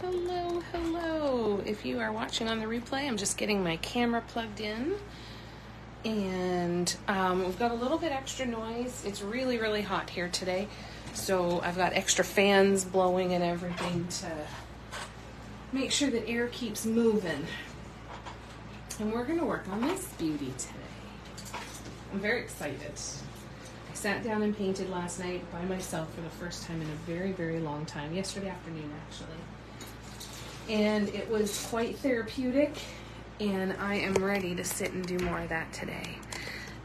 hello, hello. If you are watching on the replay, I'm just getting my camera plugged in. And we've got a little bit extra noise. It's really, really hot here today. So I've got extra fans blowing and everything to make sure that air keeps moving. And we're going to work on this beauty today. I'm very excited. I sat down and painted last night by myself for the first time in a very, very long time. Yesterday afternoon, actually. And it was quite therapeutic. And I am ready to sit and do more of that today.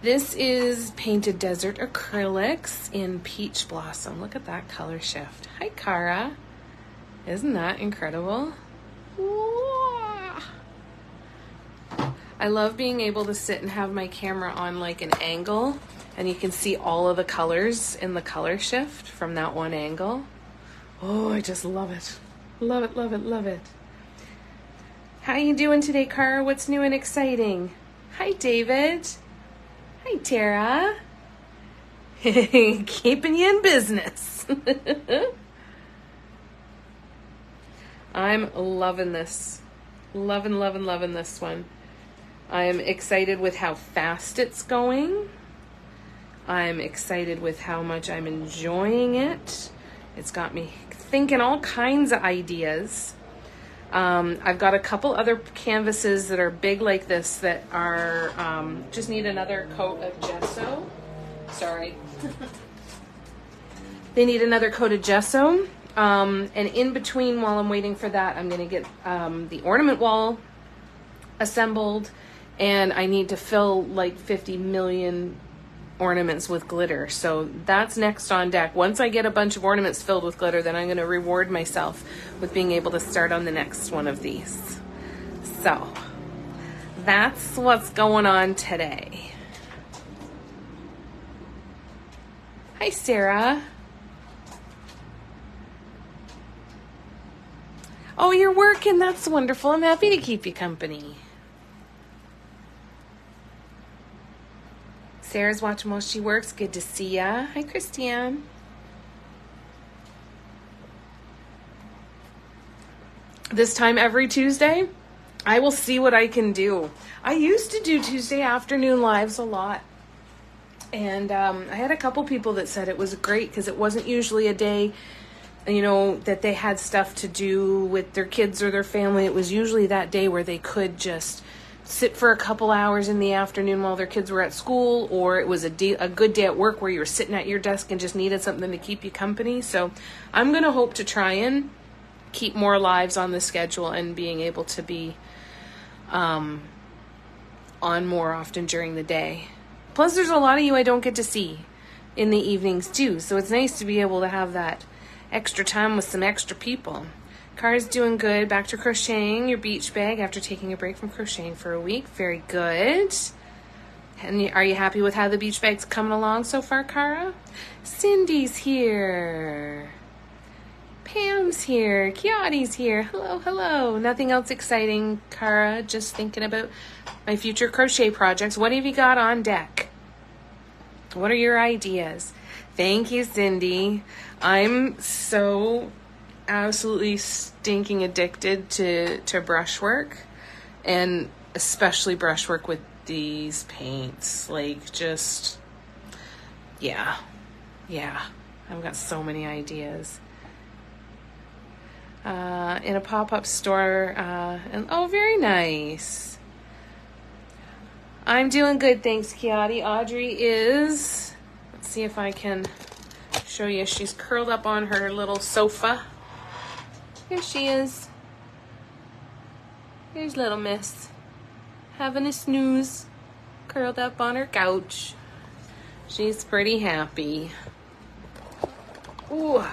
This is Painted Desert Acrylics in Peach Blossom. Look at that color shift. Hi, Cara. Isn't that incredible? I love being able to sit and have my camera on like an angle, and you can see all of the colors in the color shift from that one angle. Oh, I just love it. Love it, love it, love it. How you doing today, Cara? What's new and exciting? Hi, David. Hi, Tara. Keeping you in business. I'm loving this. Loving this one. I'm excited with how fast it's going. I'm excited with how much I'm enjoying it. It's got me thinking all kinds of ideas. I've got a couple other canvases that are big like this that are just need another coat of gesso. Sorry. They need another coat of gesso. And in between, while I'm waiting for that, I'm going to get the ornament wall assembled. And I need to fill like 50 million ornaments with glitter. So that's next on deck. Once I get a bunch of ornaments filled with glitter, then I'm going to reward myself with being able to start on the next one of these. So that's what's going on today. Hi, Sarah. Oh, you're working. That's wonderful. I'm happy to keep you company. Sarah's watching while she works. Good to see ya. Hi, Christiane. This time every Tuesday, I will see what I can do. I used to do Tuesday afternoon lives a lot. And I had a couple people that said it was great because it wasn't usually a day, you know, that they had stuff to do with their kids or their family. It was usually that day where they could just sit for a couple hours in the afternoon while their kids were at school, or it was a good day at work where you were sitting at your desk and just needed something to keep you company. So I'm going to hope to try and keep more lives on the schedule and being able to be on more often during the day. Plus, there's a lot of you I don't get to see in the evenings too, so it's nice to be able to have that extra time with some extra people. Cara's doing good. Back to crocheting your beach bag after taking a break from crocheting for a week. Very good. And are you happy with how the beach bag's coming along so far, Cara? Cindy's here. Pam's here. Kiati's here. Hello, hello. Nothing else exciting, Cara. Just thinking about my future crochet projects. What have you got on deck? What are your ideas? Thank you, Cindy. I'm so absolutely stinking addicted to brushwork, and especially brushwork with these paints. Like, just yeah, I've got so many ideas. In a pop-up store, and oh, very nice. I'm doing good, thanks, Kiati. Audrey is, let's see if I can show you. She's curled up on her little sofa. Here she is. Here's little miss. Having a snooze. Curled up on her couch. She's pretty happy. Ooh.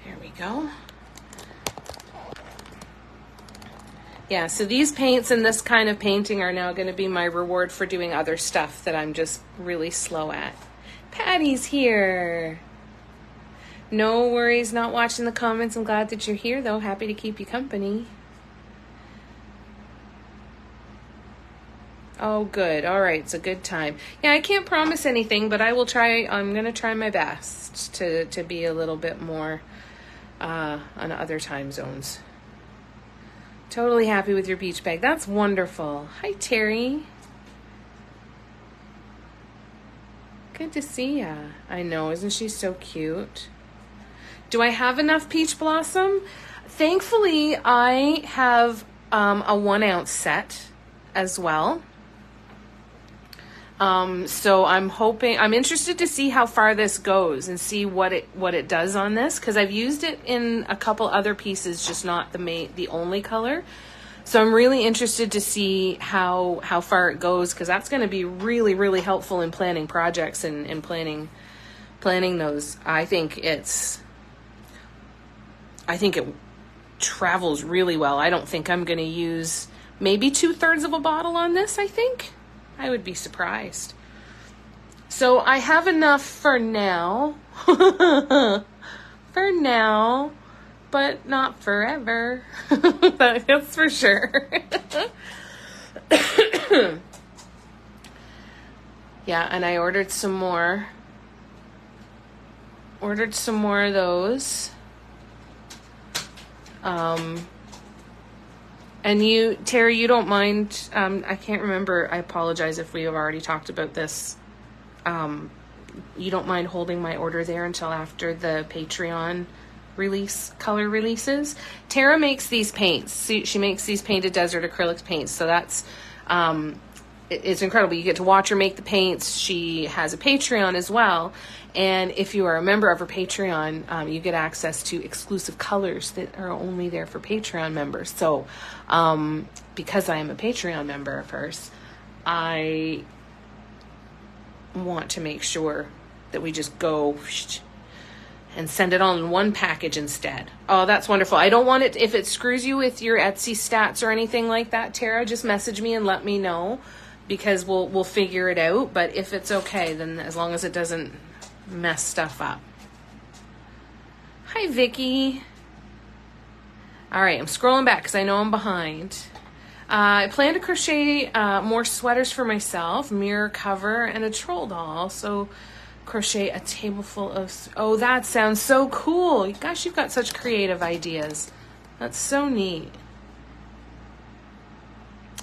There we go. Yeah, so these paints and this kind of painting are now going to be my reward for doing other stuff that I'm just really slow at. Patty's here. No worries, not watching the comments. I'm glad that you're here, though. Happy to keep you company. Oh, good. All right, it's a good time. Yeah, I can't promise anything, but I will try. I'm going to try my best to be a little bit more on other time zones. Totally happy with your beach bag. That's wonderful. Hi, Terry. Good to see ya. I know, isn't she so cute? Do I have enough peach blossom? Thankfully, I have a 1 ounce set as well. So I'm interested to see how far this goes and see what it does on this, because I've used it in a couple other pieces, just not the only color. So I'm really interested to see how far it goes, because that's going to be really, really helpful in planning projects and planning those. I think it travels really well. I don't think I'm going to use maybe 2/3 of a bottle on this, I think. I would be surprised. So I have enough for now. For now. But not forever. That's for sure. Yeah, and I ordered some more. Ordered some more of those. And you, Terry, you don't mind, I can't remember, I apologize if we have already talked about this. You don't mind holding my order there until after the Patreon color releases. Tara makes these paints. She makes these painted desert acrylic paints. So that's, it's incredible. You get to watch her make the paints. She has a Patreon as well. And if you are a member of her Patreon, you get access to exclusive colors that are only there for Patreon members. So, because I am a Patreon member of hers, I want to make sure that we just go and send it all in one package instead. Oh, that's wonderful. I don't want it, if it screws you with your Etsy stats or anything like that, Tara, just message me and let me know, because we'll figure it out. But if it's okay, then as long as it doesn't mess stuff up. Hi, Vicky. All right, I'm scrolling back because I know I'm behind. I plan to crochet more sweaters for myself, mirror cover, and a troll doll. So crochet a table full of... Oh, that sounds so cool. Gosh, you've got such creative ideas. That's so neat.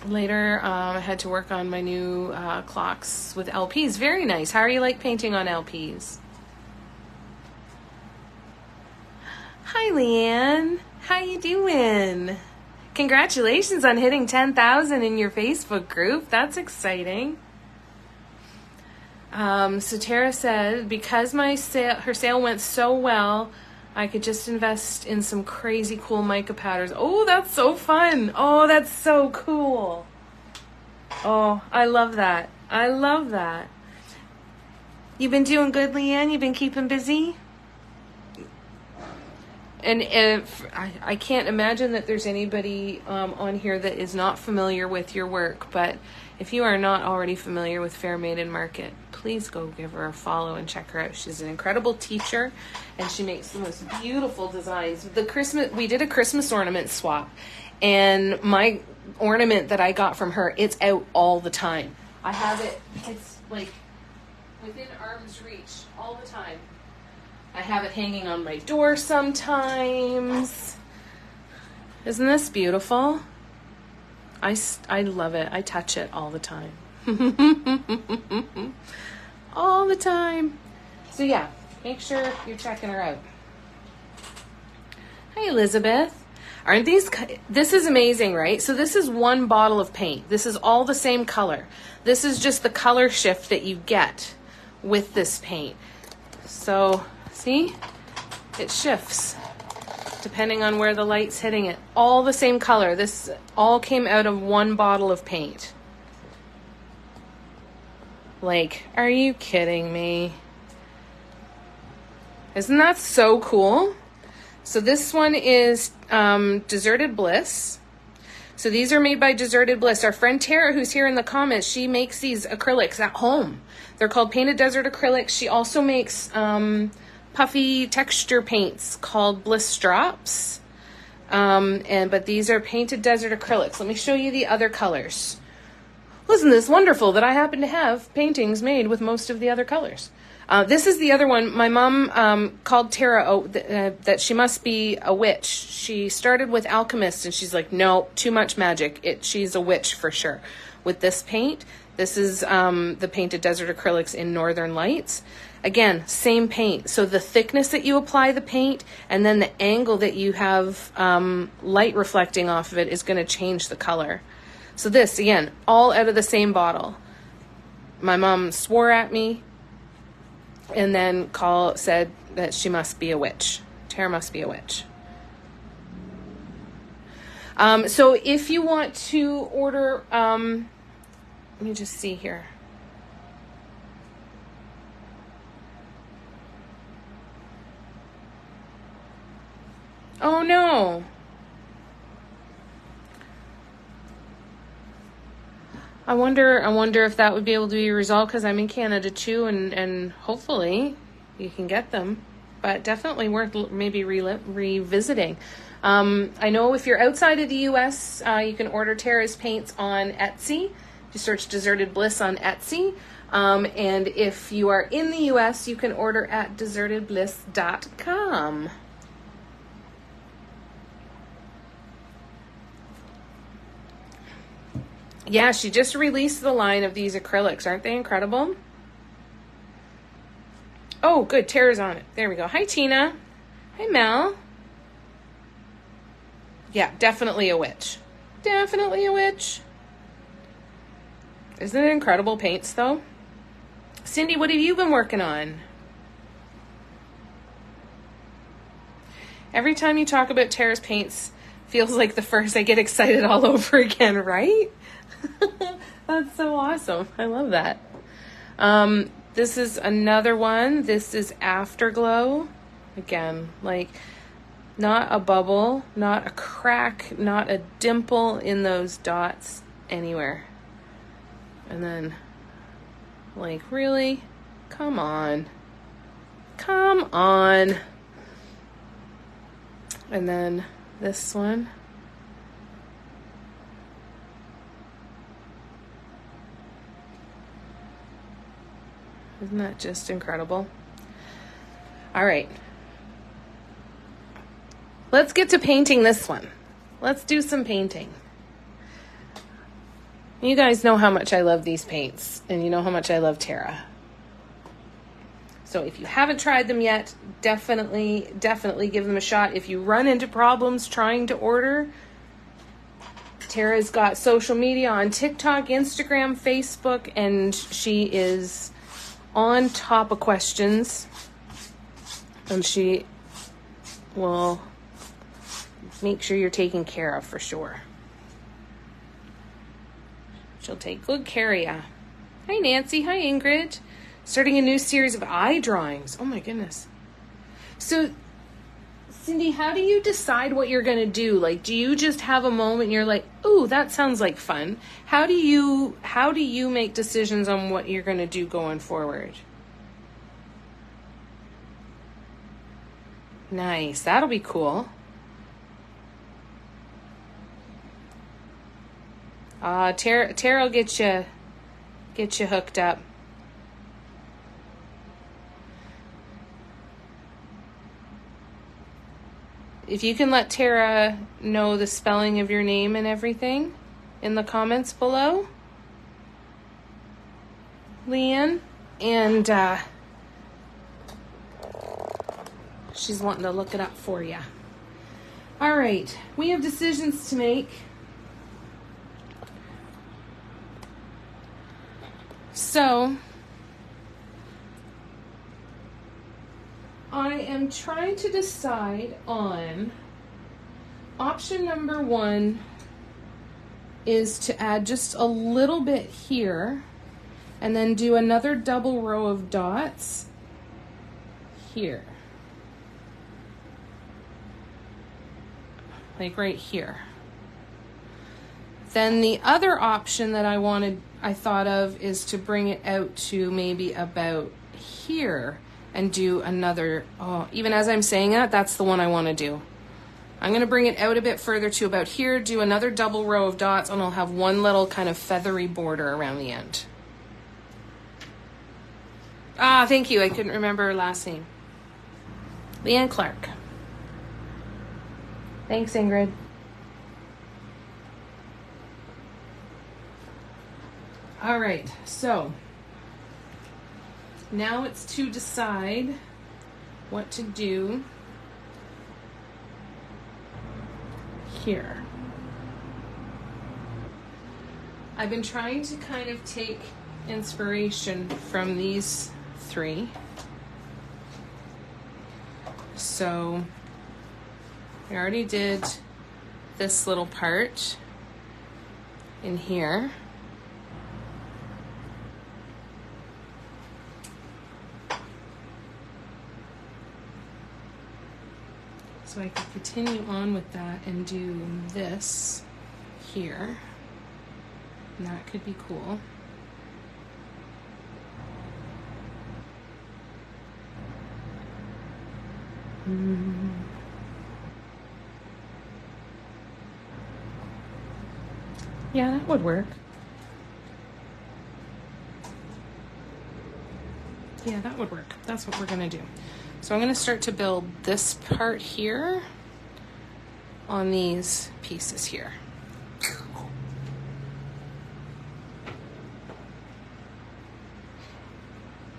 Later, I had to work on my new clocks with LPs. Very nice. How are you like painting on LPs? Hi, Leanne. How you doing? Congratulations on hitting 10,000 in your Facebook group. That's exciting. So Tara said, because her sale went so well, I could just invest in some crazy cool mica powders. Oh, that's so fun. Oh, that's so cool. Oh, I love that. I love that. You've been doing good, Leanne? You've been keeping busy? And if, I can't imagine that there's anybody on here that is not familiar with your work, but if you are not already familiar with Fair Maiden Market, please go give her a follow and check her out. She's an incredible teacher, and she makes the most beautiful designs. We did a Christmas ornament swap, and my ornament that I got from her, it's out all the time. I have it, it's like within arm's reach all the time. I have it hanging on my door sometimes. Isn't this beautiful? I love it. I touch it all the time. All the time. So yeah, make sure you're checking her out. Hi, Elizabeth. Aren't these, this is amazing, right? So this is one bottle of paint. This is all the same color. This is just the color shift that you get with this paint. So, see? It shifts depending on where the light's hitting it. All the same color. This all came out of one bottle of paint. Like, are you kidding me? Isn't that so cool? So this one is Deserted Bliss. So these are made by Deserted Bliss. Our friend Tara, who's here in the comments, she makes these acrylics at home. They're called Painted Desert Acrylics. She also makes puffy texture paints called Bliss Drops. But these are Painted Desert Acrylics. Let me show you the other colors. Isn't this wonderful that I happen to have paintings made with most of the other colors? This is the other one. My mom called Tara that she must be a witch. She started with Alchemist, and she's like, no, too much magic. She's a witch for sure. With this paint, this is the Painted Desert Acrylics in Northern Lights. Again, same paint. So the thickness that you apply the paint and then the angle that you have light reflecting off of it is going to change the color. So this, again, all out of the same bottle. My mom swore at me and then said that she must be a witch. Tara must be a witch. So if you want to order, let me just see here. Oh no. I wonder if that would be able to be resolved, because I'm in Canada too, and hopefully you can get them, but definitely worth maybe revisiting. I know if you're outside of the US, you can order Tara's paints on Etsy. You search Deserted Bliss on Etsy. And if you are in the US, you can order at desertedbliss.com. Yeah, she just released the line of these acrylics. Aren't they incredible? Oh, good. Tara's on it. There we go. Hi, Tina. Hi, Mel. Yeah, definitely a witch. Definitely a witch. Isn't it incredible paints, though? Cindy, what have you been working on? Every time you talk about Tara's paints, feels like the first I get excited all over again, right? That's so awesome. I love that. This is another one. This is Afterglow. Again, like not a bubble, not a crack, not a dimple in those dots anywhere. And then, like, really? Come on. Come on. And then this one. Isn't that just incredible? All right. Let's get to painting this one. Let's do some painting. You guys know how much I love these paints, and you know how much I love Tara. So if you haven't tried them yet, definitely give them a shot. If you run into problems trying to order, Tara's got social media on TikTok, Instagram, Facebook, and she is on top of questions, and she will make sure you're taken care of for sure. She'll take good care of ya. Hi, Nancy. Hi, Ingrid. Starting a new series of eye drawings. Oh, my goodness. So, Cindy, how do you decide what you're going to do? Like, do you just have a moment and you're like, ooh, that sounds like fun? How do you make decisions on what you're going to do going forward? Nice. That'll be cool. Tara will get you hooked up. If you can let Tara know the spelling of your name and everything in the comments below, Leanne, and she's wanting to look it up for you. All right, we have decisions to make. So, I am trying to decide on option number 1 is to add just a little bit here and then do another double row of dots here. Like right here. Then the other option that I thought of is to bring it out to maybe about here and do another, even as I'm saying that, that's the one I want to do. I'm going to bring it out a bit further to about here, do another double row of dots, and I'll have one little kind of feathery border around the end. Ah, thank you. I couldn't remember her last name. Leanne Clark. Thanks, Ingrid. All right, so now it's to decide what to do here. I've been trying to kind of take inspiration from these three. So I already did this little part in here. So I could continue on with that and do this here. And that could be cool. Yeah, that would work. Yeah, that would work. That's what we're gonna do. So I'm gonna start to build this part here on these pieces here.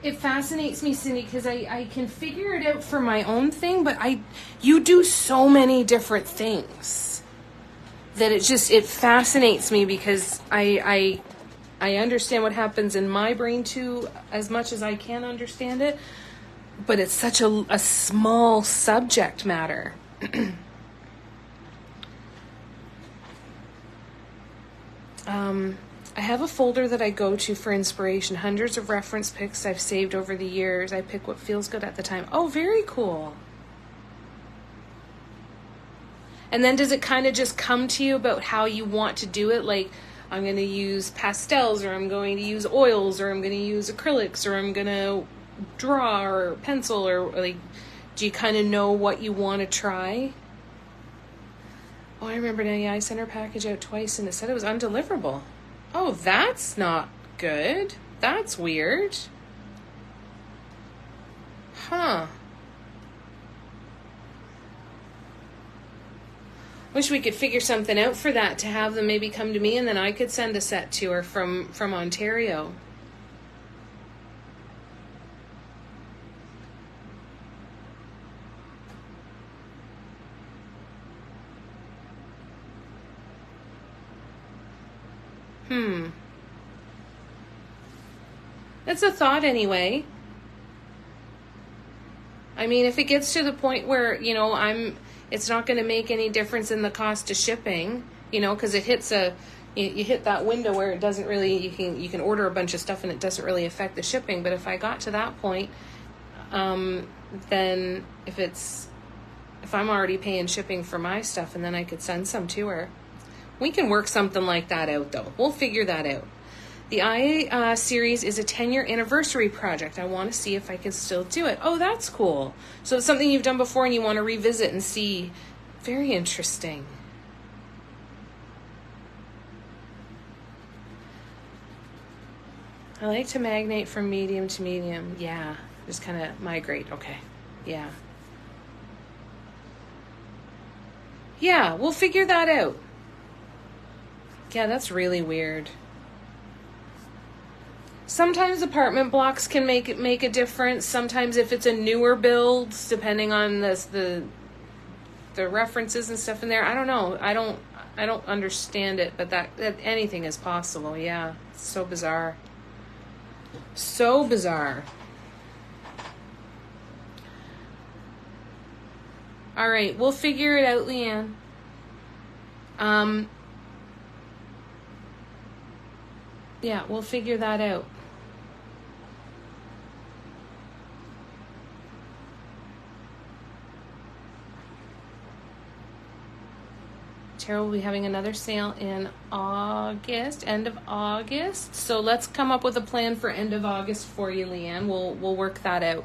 It fascinates me, Cindy, because I can figure it out for my own thing, but you do so many different things that it fascinates me, because I understand what happens in my brain too, as much as I can understand it, but it's such a small subject matter. I have a folder that I go to for inspiration, hundreds of reference pics I've saved over the years. I pick what feels good at the time. Oh, very cool. And then does it kind of just come to you about how you want to do it? Like, I'm going to use pastels, or I'm going to use oils, or I'm going to use acrylics, or I'm going to draw or pencil, or like, do you kind of know what you want to try? Oh, I remember now. Yeah, I sent her package out twice and it said it was undeliverable. Oh, that's not good. That's weird. Huh. Wish we could figure something out for that, to have them maybe come to me and then I could send a set to her from Ontario. It's a thought anyway. I mean, if it gets to the point where, it's not going to make any difference in the cost of shipping, because it hits you hit that window where it doesn't really, you can order a bunch of stuff and it doesn't really affect the shipping. But if I got to that point, then if I'm already paying shipping for my stuff, and then I could send some to her. We can work something like that out, though. We'll figure that out. The I series is a 10-year anniversary project. I want to see if I can still do it. Oh, that's cool. So it's something you've done before and you want to revisit and see. Very interesting. I like to magnate from medium to medium. Yeah, just kind of migrate. Okay, yeah. Yeah, we'll figure that out. Yeah, that's really weird. Sometimes apartment blocks can make a difference. Sometimes if it's a newer build, depending on the references and stuff in there, I don't know. I don't understand it, but that anything is possible. Yeah, it's so bizarre. So bizarre. All right, we'll figure it out, Leanne. Yeah, we'll figure that out. Tara will be having another sale in August, end of August. So let's come up with a plan for end of August for you, Leanne. We'll work that out.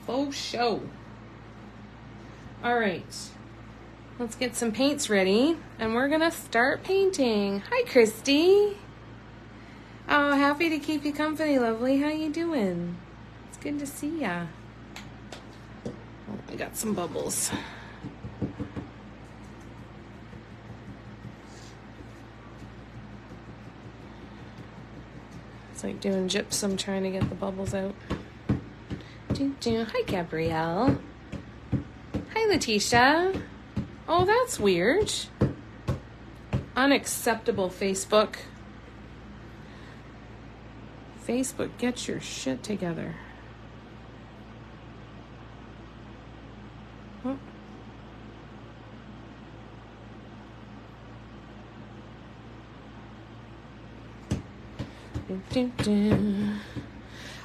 Faux show. All right. Let's get some paints ready, and we're gonna start painting. Hi, Christy. Oh, happy to keep you company, lovely. How you doing? It's good to see ya. Oh, I got some bubbles. It's like doing gypsum, trying to get the bubbles out. Hi, Gabrielle. Hi, Letitia. Oh, that's weird. Unacceptable, Facebook. Facebook, get your shit together. Oh.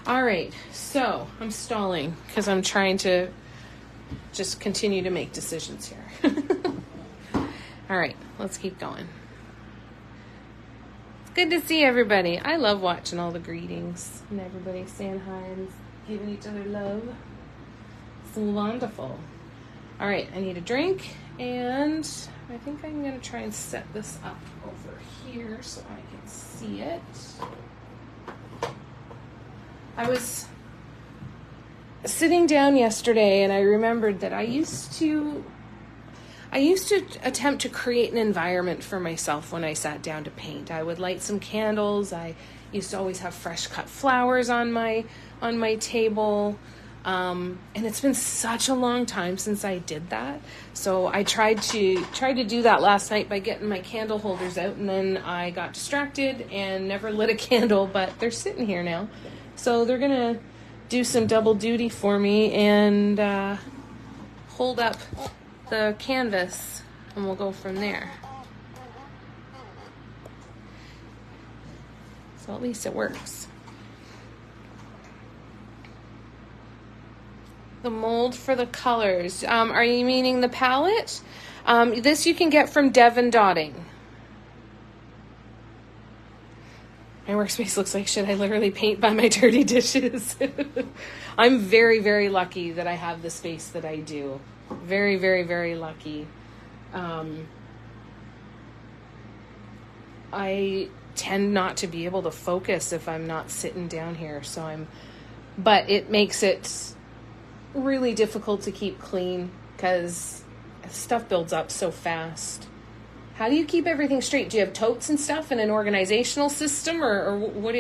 All right, so I'm stalling because I'm trying to just continue to make decisions here. All right, let's keep going. It's good to see everybody. I love watching all the greetings and everybody saying hi and giving each other love. It's wonderful. All right, I need a drink, and I think I'm going to try and set this up over here so I can see it. I was sitting down yesterday and I remembered that I used to attempt to create an environment for myself when I sat down to paint. I would light some candles. I used to always have fresh cut flowers on my table. And it's been such a long time since I did that. So I tried to do that last night by getting my candle holders out, and then I got distracted and never lit a candle, but they're sitting here now. So they're gonna do some double duty for me and hold up the canvas, and we'll go from there. So at least it works. The mold for the colors. Are you meaning the palette? This you can get from Devon Dotting. My workspace looks like shit. I literally paint by my dirty dishes. I'm very, very lucky that I have the space that I do. Very, very, very lucky. I tend not to be able to focus if I'm not sitting down here. But it makes it really difficult to keep clean because stuff builds up so fast. How do you keep everything straight? Do you have totes and stuff and an organizational system, or what?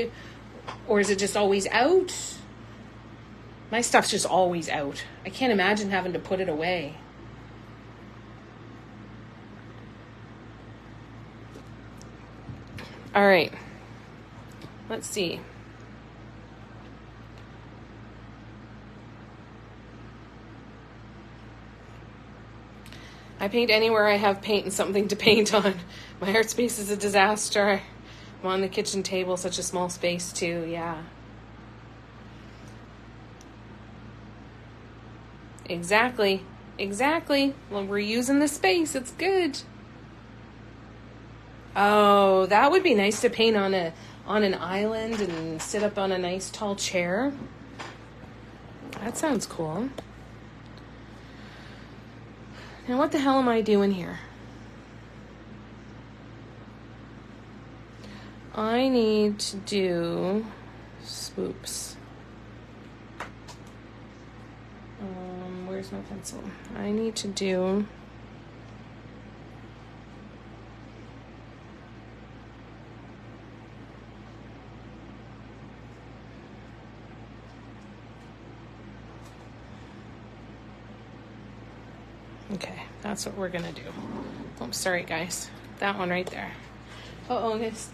Or is it just always out? My stuff's just always out. I can't imagine having to put it away. All right. Let's see. I paint anywhere I have paint and something to paint on. My art space is a disaster. I'm on the kitchen table, such a small space too, yeah. Exactly. Well, we're using the space, it's good. Oh, that would be nice to paint on an island and sit up on a nice tall chair. That sounds cool. Now, what the hell am I doing here? I need to do swoops. Where's my pencil? I need to do okay, that's what we're gonna do. Oh, sorry guys. That one right there. Uh-oh, guys.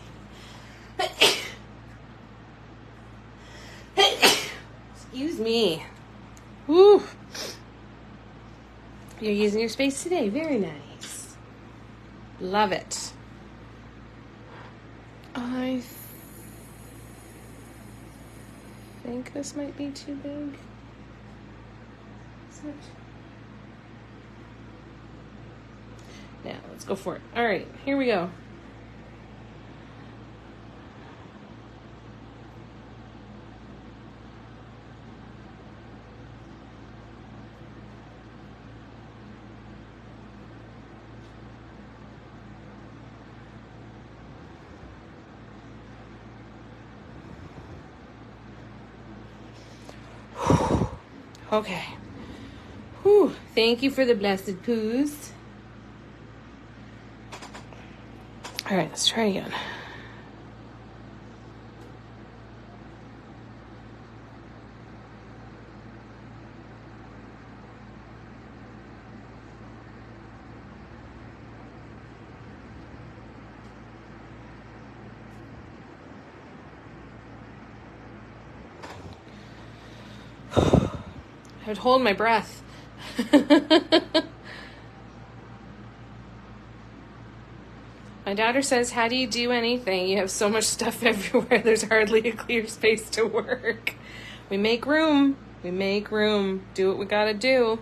Excuse me. Woo. You're using your space today. Very nice. Love it. I think this might be too big. Is it? Now, let's go for it. All right, here we go. Okay. Whew. Thank you for the blessed poos. All right, let's try again. I would hold my breath. My daughter says, how do you do anything? You have so much stuff everywhere. There's hardly a clear space to work. We make room. We make room. Do what we gotta do.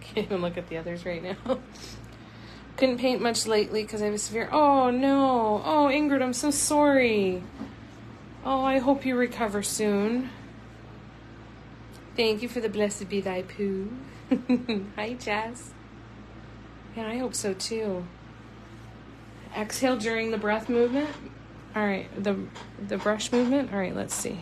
Can't even look at the others right now. Couldn't paint much lately because I have a severe... Oh, no. Oh, Ingrid, I'm so sorry. Oh, I hope you recover soon. Thank you for the blessed be thy poo. Hi, Jess. Yeah, I hope so too. Exhale during the breath movement. All right, the brush movement. All right, let's see.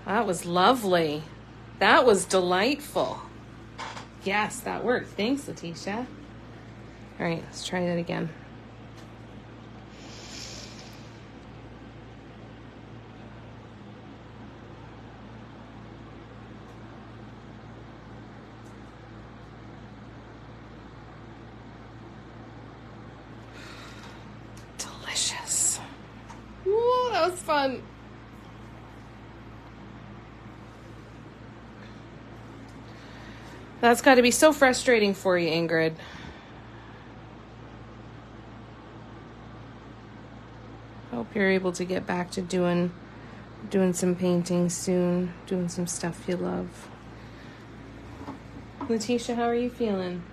That was lovely. That was delightful. Yes, that worked. Thanks, Letitia. All right, let's try that again. Delicious. Ooh, that was fun. That's got to be so frustrating for you, Ingrid. Hope you're able to get back to doing some painting soon, doing some stuff you love. Letitia, how are you feeling?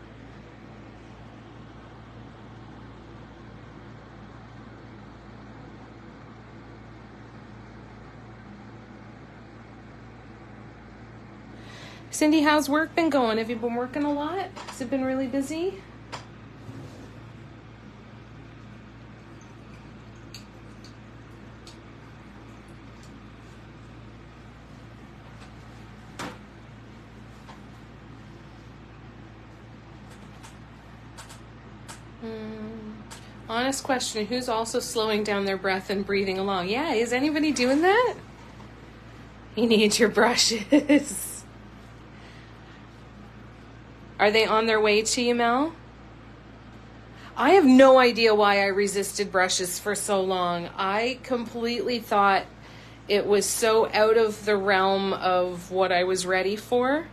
Cindy, how's work been going? Have you been working a lot? Has it been really busy? Honest question, who's also slowing down their breath and breathing along? Yeah, is anybody doing that? You need your brushes. Are they on their way to you, Mel? I have no idea why I resisted brushes for so long. I completely thought it was so out of the realm of what I was ready for.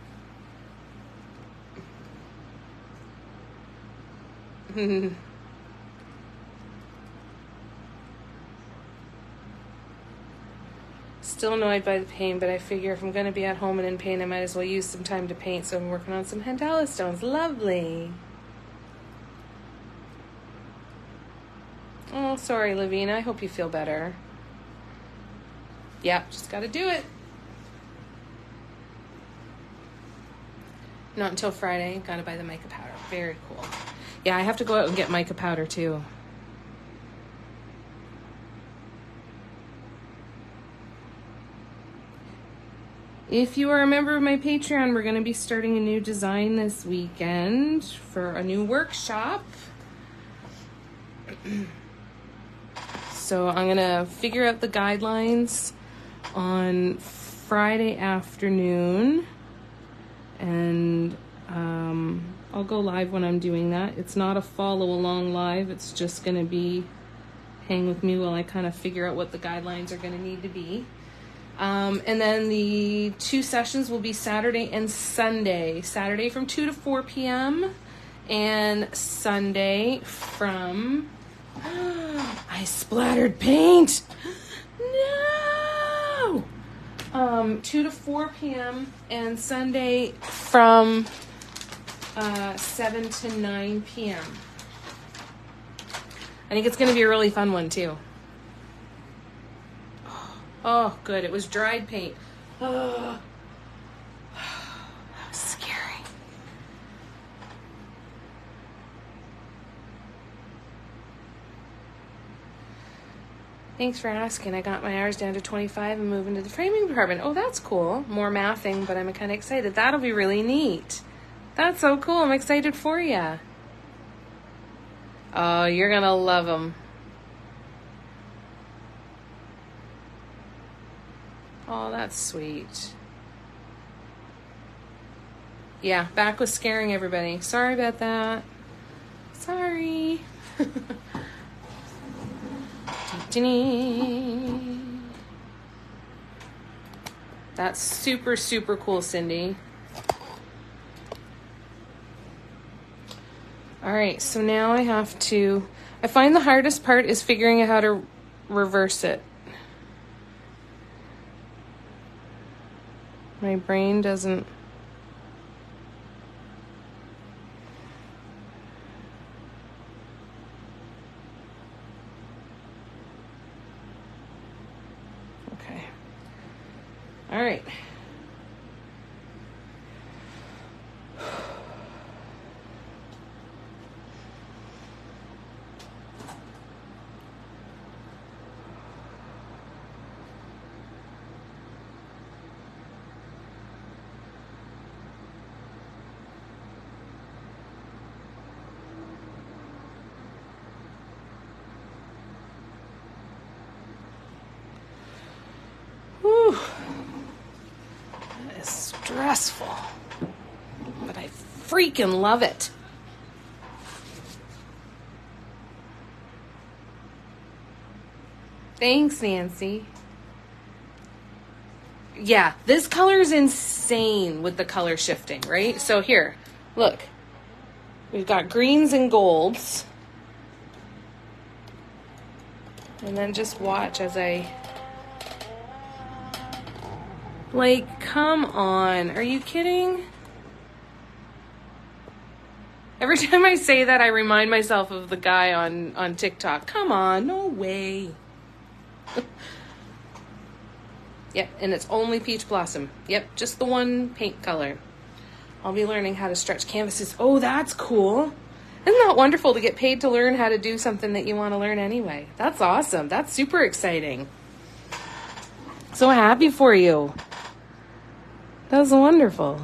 Still annoyed by the pain, but I figure if I'm going to be at home and in pain, I might as well use some time to paint. So I'm working on some Handala stones. Lovely. Oh, sorry, Lavina. I hope you feel better. Yeah, just got to do it. Not until Friday. Got to buy the mica powder. Very cool. Yeah, I have to go out and get mica powder too. If you are a member of my Patreon, we're going to be starting a new design this weekend for a new workshop. So I'm going to figure out the guidelines on Friday afternoon, and I'll go live when I'm doing that. It's not a follow along live. It's just going to be hang with me while I kind of figure out what the guidelines are going to need to be. And then the 2 sessions will be Saturday and Sunday. Saturday from 2 to 4 p.m. and Sunday from... I splattered paint! No! 2 to 4 p.m. and Sunday from 7 to 9 p.m. I think it's going to be a really fun one, too. Oh, good. It was dried paint. Oh, that was scary. Thanks for asking. I got my hours down to 25 and moving to the framing department. Oh, that's cool. More mathing, but I'm kind of excited. That'll be really neat. That's so cool. I'm excited for you. Oh, you're going to love them. Oh, that's sweet. Yeah, back was scaring everybody. Sorry about that. Sorry. That's super, super cool, Cindy. All right, so now I find the hardest part is figuring out how to reverse it. My brain doesn't. Okay. All right. Whew. That is stressful, but I freaking love it. Thanks, Nancy. Yeah, this color is insane with the color shifting, right? So here, look. We've got greens and golds. And then just watch as I... Like, come on. Are you kidding? Every time I say that, I remind myself of the guy on TikTok. Come on, no way. Yep, and it's only peach blossom. Yep, just the one paint color. I'll be learning how to stretch canvases. Oh, that's cool. Isn't that wonderful to get paid to learn how to do something that you want to learn anyway? That's awesome. That's super exciting. So happy for you. That was wonderful.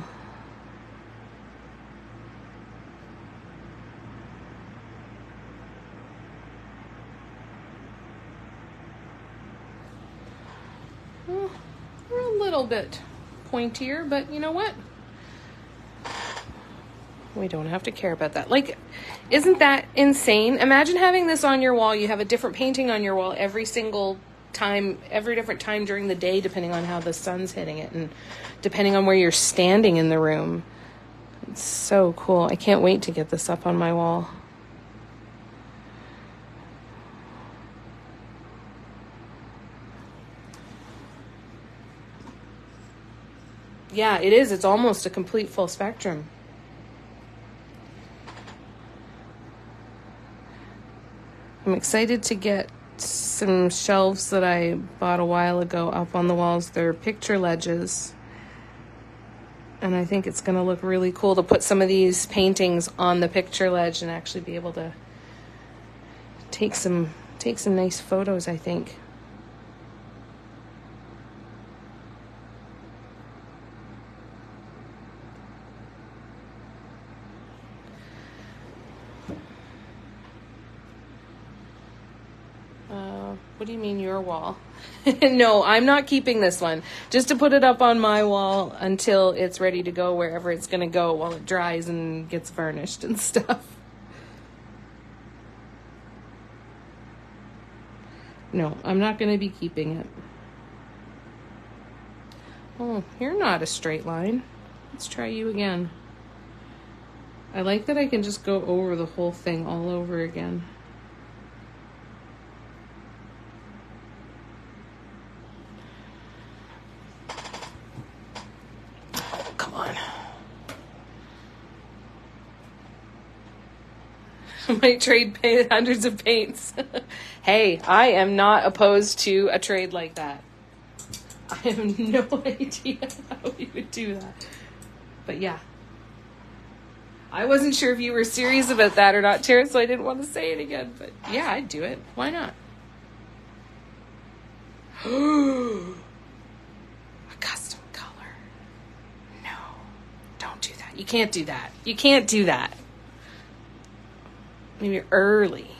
Well, we're a little bit pointier, but you know what? We don't have to care about that. Like, isn't that insane? Imagine having this on your wall. You have a different painting on your wall every single time, every different time during the day, depending on how the sun's hitting it and depending on where you're standing in the room. It's so cool. I can't wait to get this up on my wall. Yeah, it is. It's almost a complete full spectrum. I'm excited to get some shelves that I bought a while ago up on the walls. They're picture ledges. And I think it's going to look really cool to put some of these paintings on the picture ledge and actually be able to take some nice photos, I think. What do you mean your wall? No, I'm not keeping this one. Just to put it up on my wall until it's ready to go wherever it's going to go while it dries and gets varnished and stuff. No, I'm not going to be keeping it. Oh, you're not a straight line. Let's try you again. I like that I can just go over the whole thing all over again. Might trade hundreds of paints. Hey, I am not opposed to a trade like that. I have no idea how you would do that. But yeah. I wasn't sure if you were serious about that or not, Tara, so I didn't want to say it again. But yeah, I'd do it. Why not? A custom color. No, don't do that. You can't do that. You can't do that. Maybe early.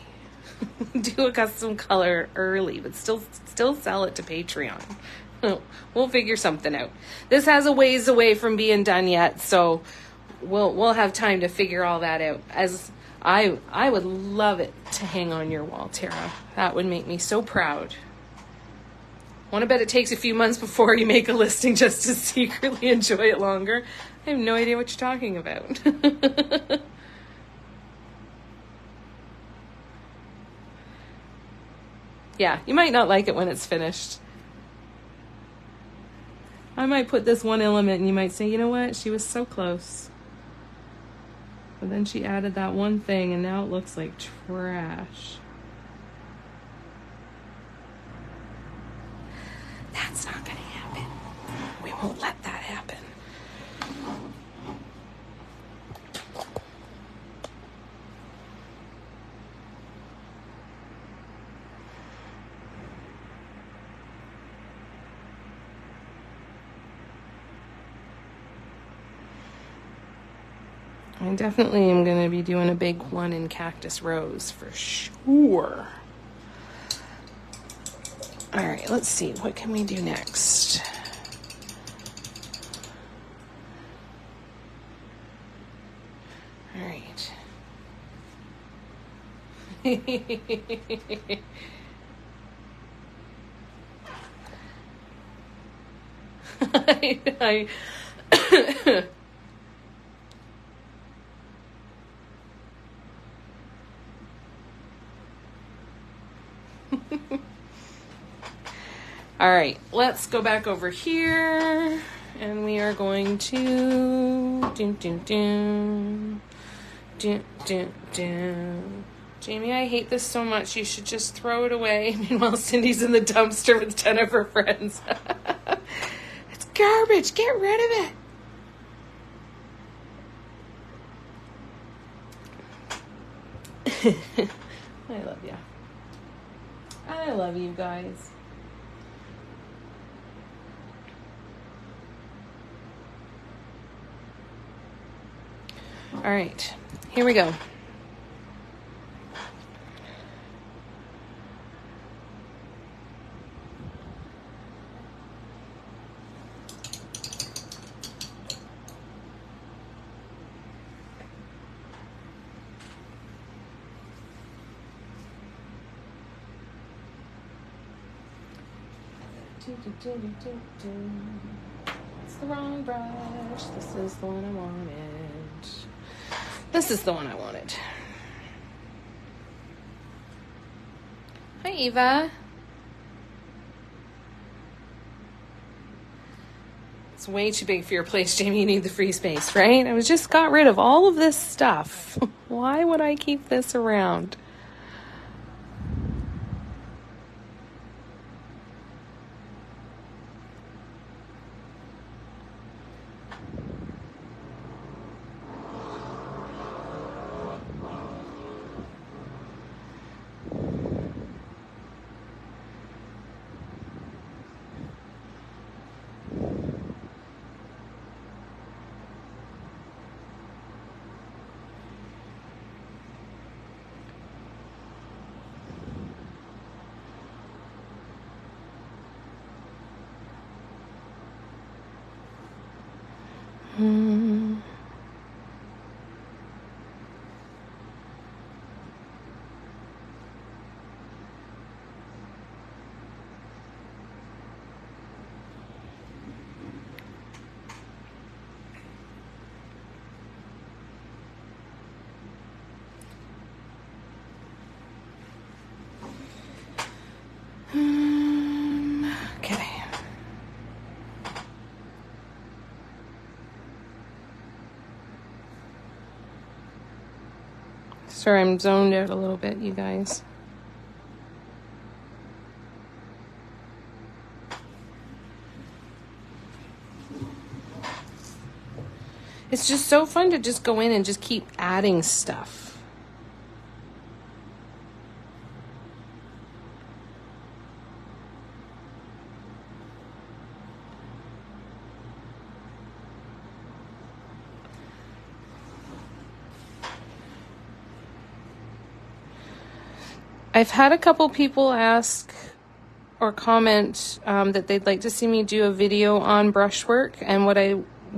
Do a custom color early, but still sell it to Patreon. We'll figure something out. This has a ways away from being done yet, so we'll have time to figure all that out. As I would love it to hang on your wall, Tara. That would make me so proud. Want to bet it takes a few months before you make a listing just to secretly enjoy it longer? I have no idea what you're talking about. Yeah, you might not like it when it's finished. I might put this one element and you might say, you know what? She was so close. But then she added that one thing and now it looks like trash. That's not going to happen. We won't let that happen. I definitely am going to be doing a big one in Cactus Rose for sure. All right, let's see. What can we do next? All right. I All right, let's go back over here, and we are going to Jamie, I hate this so much. You should just throw it away. Meanwhile, Cindy's in the dumpster with 10 of her friends. It's garbage. Get rid of it. I love you. I love you guys. All right, here we go. It's the wrong brush. This is the one I wanted. This is the one I wanted. Hi, Eva. It's way too big for your place, Jamie. You need the free space, right? I just got rid of all of this stuff. Why would I keep this around? Okay. Sorry, I'm zoned out a little bit, you guys. It's just so fun to just go in and just keep adding stuff. I've had a couple people ask or comment that they'd like to see me do a video on brushwork, and what I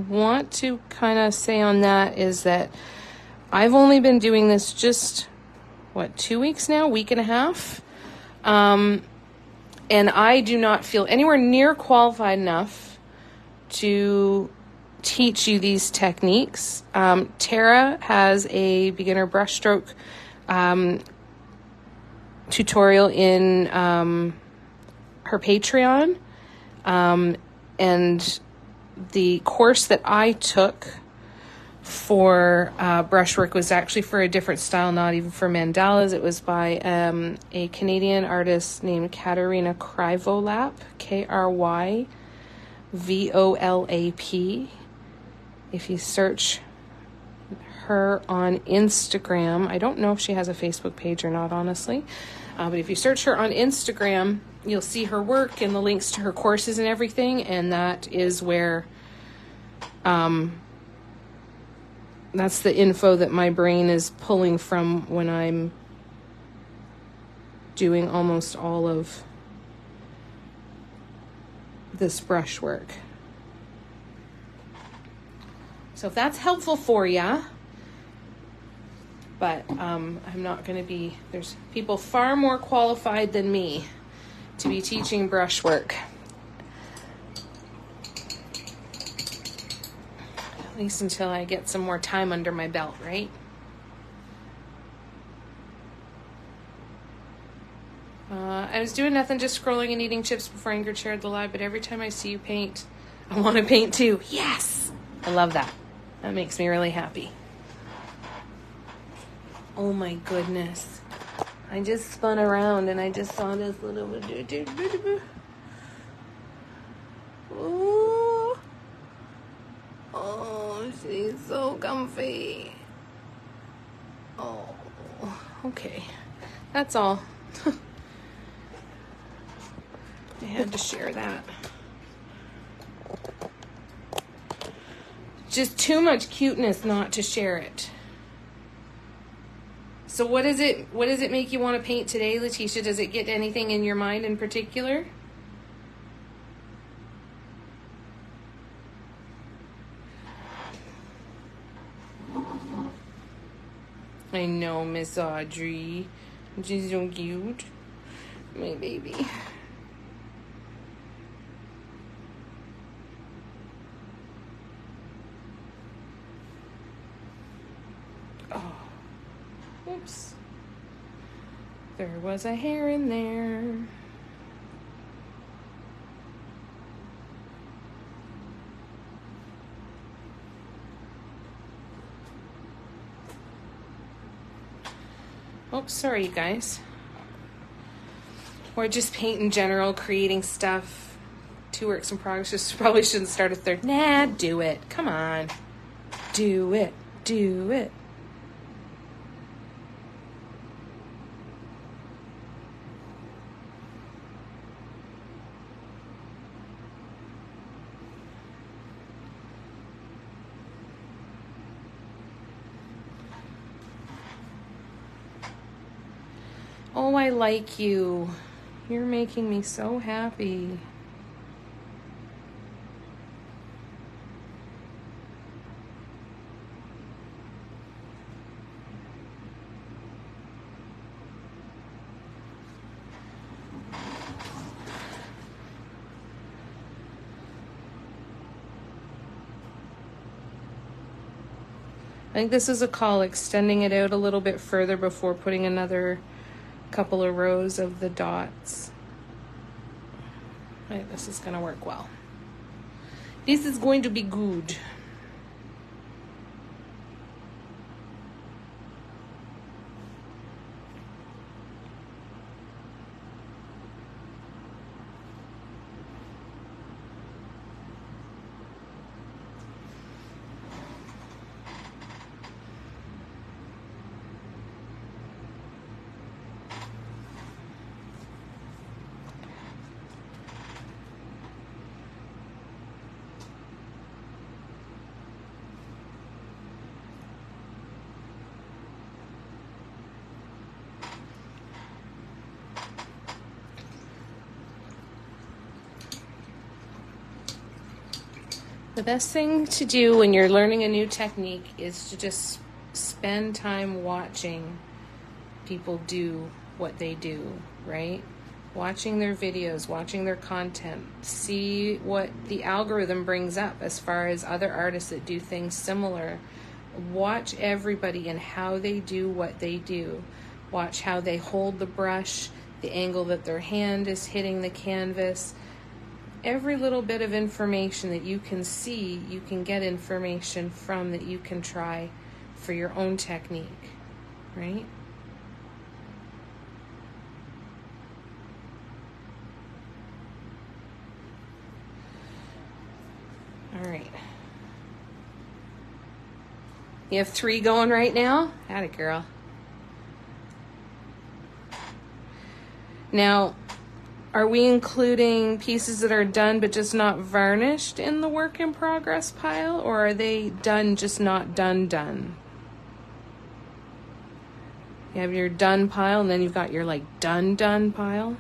want to kind of say on that is that I've only been doing this just 2 weeks now, week and a half, and I do not feel anywhere near qualified enough to teach you these techniques. Tara has a beginner brushstroke tutorial in her Patreon, and the course that I took for brushwork was actually for a different style, not even for mandalas. It was by a Canadian artist named Katarina Kryvolap, Kryvolap. If you search her on Instagram, I don't know if she has a Facebook page or not, honestly, but if you search her on Instagram, you'll see her work and the links to her courses and everything, and that is where that's the info that my brain is pulling from when I'm doing almost all of this brushwork. So if that's helpful for ya, but I'm not going to be, there's people far more qualified than me to be teaching brushwork. At least until I get some more time under my belt, right? I was doing nothing, just scrolling and eating chips before Ingrid shared the live, but every time I see you paint, I want to paint too. Yes! I love that. That makes me really happy. Oh my goodness. I just spun around and I just saw this little... Ooh. Oh, she's so comfy. Oh, okay. That's all. I had to share that. Just too much cuteness not to share it. So what does it make you want to paint today, Letitia? Does it get anything in your mind in particular? I know, Miss Audrey. She's so cute. My baby. Oh. Oops. There was a hair in there. Oops, sorry, you guys. Or just paint in general, creating stuff. 2 works in progress. Just probably shouldn't start a third. Nah, do it. Come on. Do it. Do it. Oh, I like you. You're making me so happy. I think this is a call extending it out a little bit further before putting another couple of rows of the dots. Right, this is going to work well. This is going to be good. The best thing to do when you're learning a new technique is to just spend time watching people do what they do, right? Watching their videos, watching their content, see what the algorithm brings up as far as other artists that do things similar. Watch everybody and how they do what they do. Watch how they hold the brush, the angle that their hand is hitting the canvas. Every little bit of information that you can see, you can get information from that you can try for your own technique, right? All right. You have 3 going right now? Atta girl. Now, are we including pieces that are done but just not varnished in the work in progress pile, or are they done just not done? You have your done pile and then you've got your like done pile.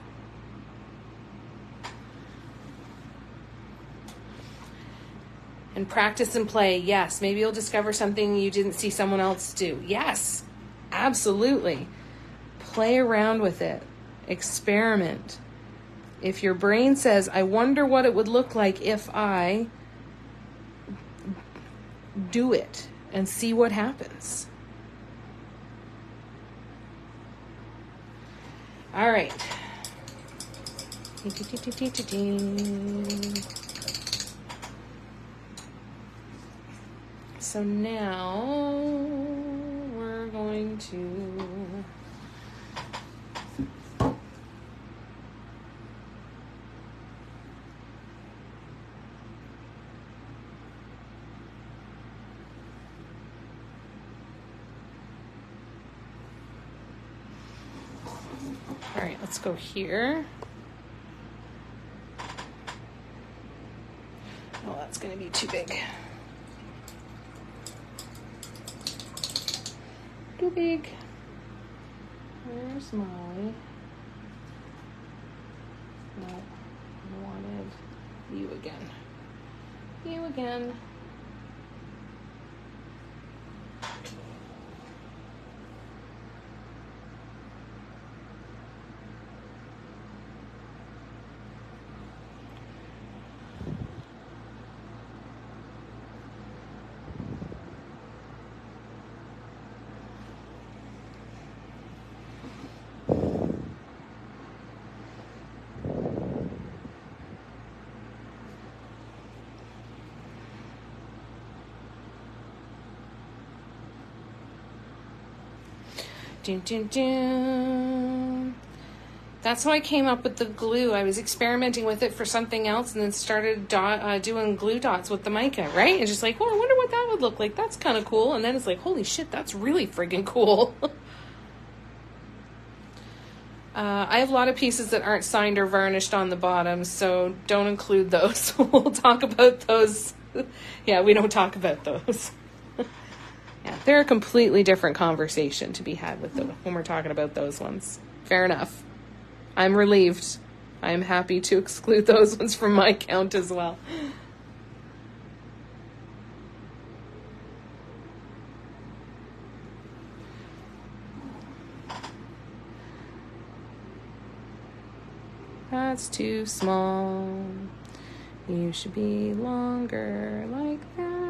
And practice and play, yes. Maybe you'll discover something you didn't see someone else do. Yes, absolutely. Play around with it. Experiment. If your brain says, I wonder what it would look like if I do it, and see what happens. All right. So now we're going to all right, let's go here. Oh, that's going to be too big. Too big. Where's my... No, I wanted you again. You again. Dun, dun, dun. That's how I came up with the glue. I was experimenting with it for something else and then started doing glue dots with the mica, right? It's just like, oh, I wonder what that would look like. That's kind of cool. And then it's like, holy shit, that's really friggin' cool. I have a lot of pieces that aren't signed or varnished on the bottom, so don't include those. We'll talk about those. Yeah, we don't talk about those. Yeah, they're a completely different conversation to be had with them when we're talking about those ones. Fair enough. I'm relieved. I'm happy to exclude those ones from my count as well. That's too small. You should be longer like that.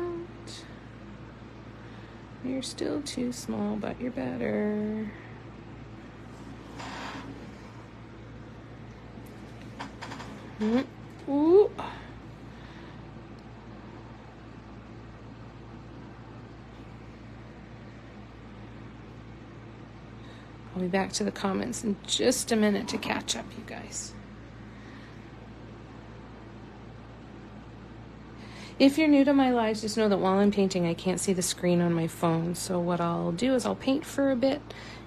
You're still too small, but you're better. Ooh. I'll be back to the comments in just a minute to catch up, you guys. If you're new to my lives, just know that while I'm painting, I can't see the screen on my phone. So what I'll do is I'll paint for a bit,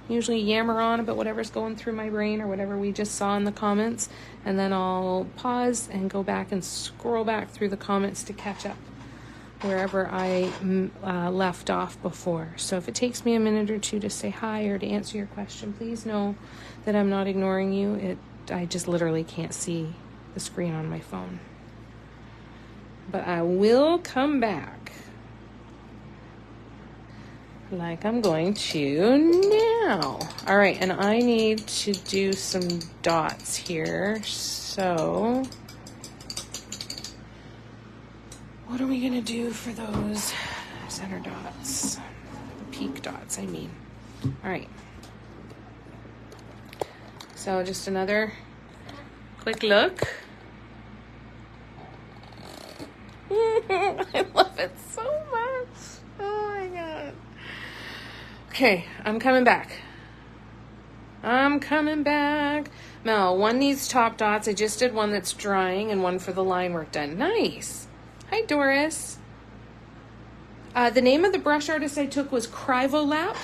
usually yammer on about whatever's going through my brain or whatever we just saw in the comments, and then I'll pause and go back and scroll back through the comments to catch up wherever I left off before. So if it takes me a minute or two to say hi or to answer your question, please know that I'm not ignoring you. I just literally can't see the screen on my phone. but I will come back. Like I'm going to now. All right, and I need to do some dots here. So what are we gonna do for those center dots? Peak dots, I mean. All right. So just another quick look. I love it so much. Oh my God. Okay, I'm coming back. Mel, one needs top dots. I just did one that's drying and one for the line work done. Nice. Hi, Doris. The name of the brush artist I took was Kryvolap.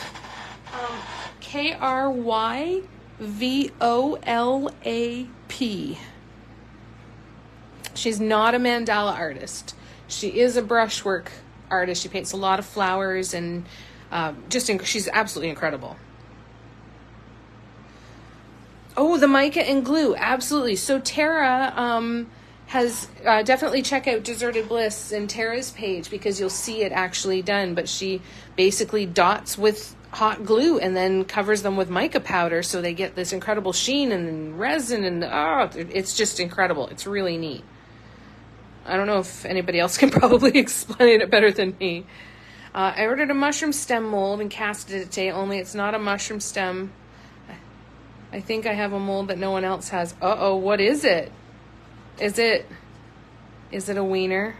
Kryvolap. She's not a mandala artist. She is a brushwork artist. She paints a lot of flowers and she's absolutely incredible. Oh, the mica and glue. Absolutely. So Tara has definitely check out Deserted Bliss and Tara's page because you'll see it actually done. But she basically dots with hot glue and then covers them with mica powder so they get this incredible sheen and resin and it's just incredible. It's really neat. I don't know if anybody else can probably explain it better than me. I ordered a mushroom stem mold and casted it today, only it's not a mushroom stem. I think I have a mold that no one else has. Uh-oh, what is it? Is it a wiener?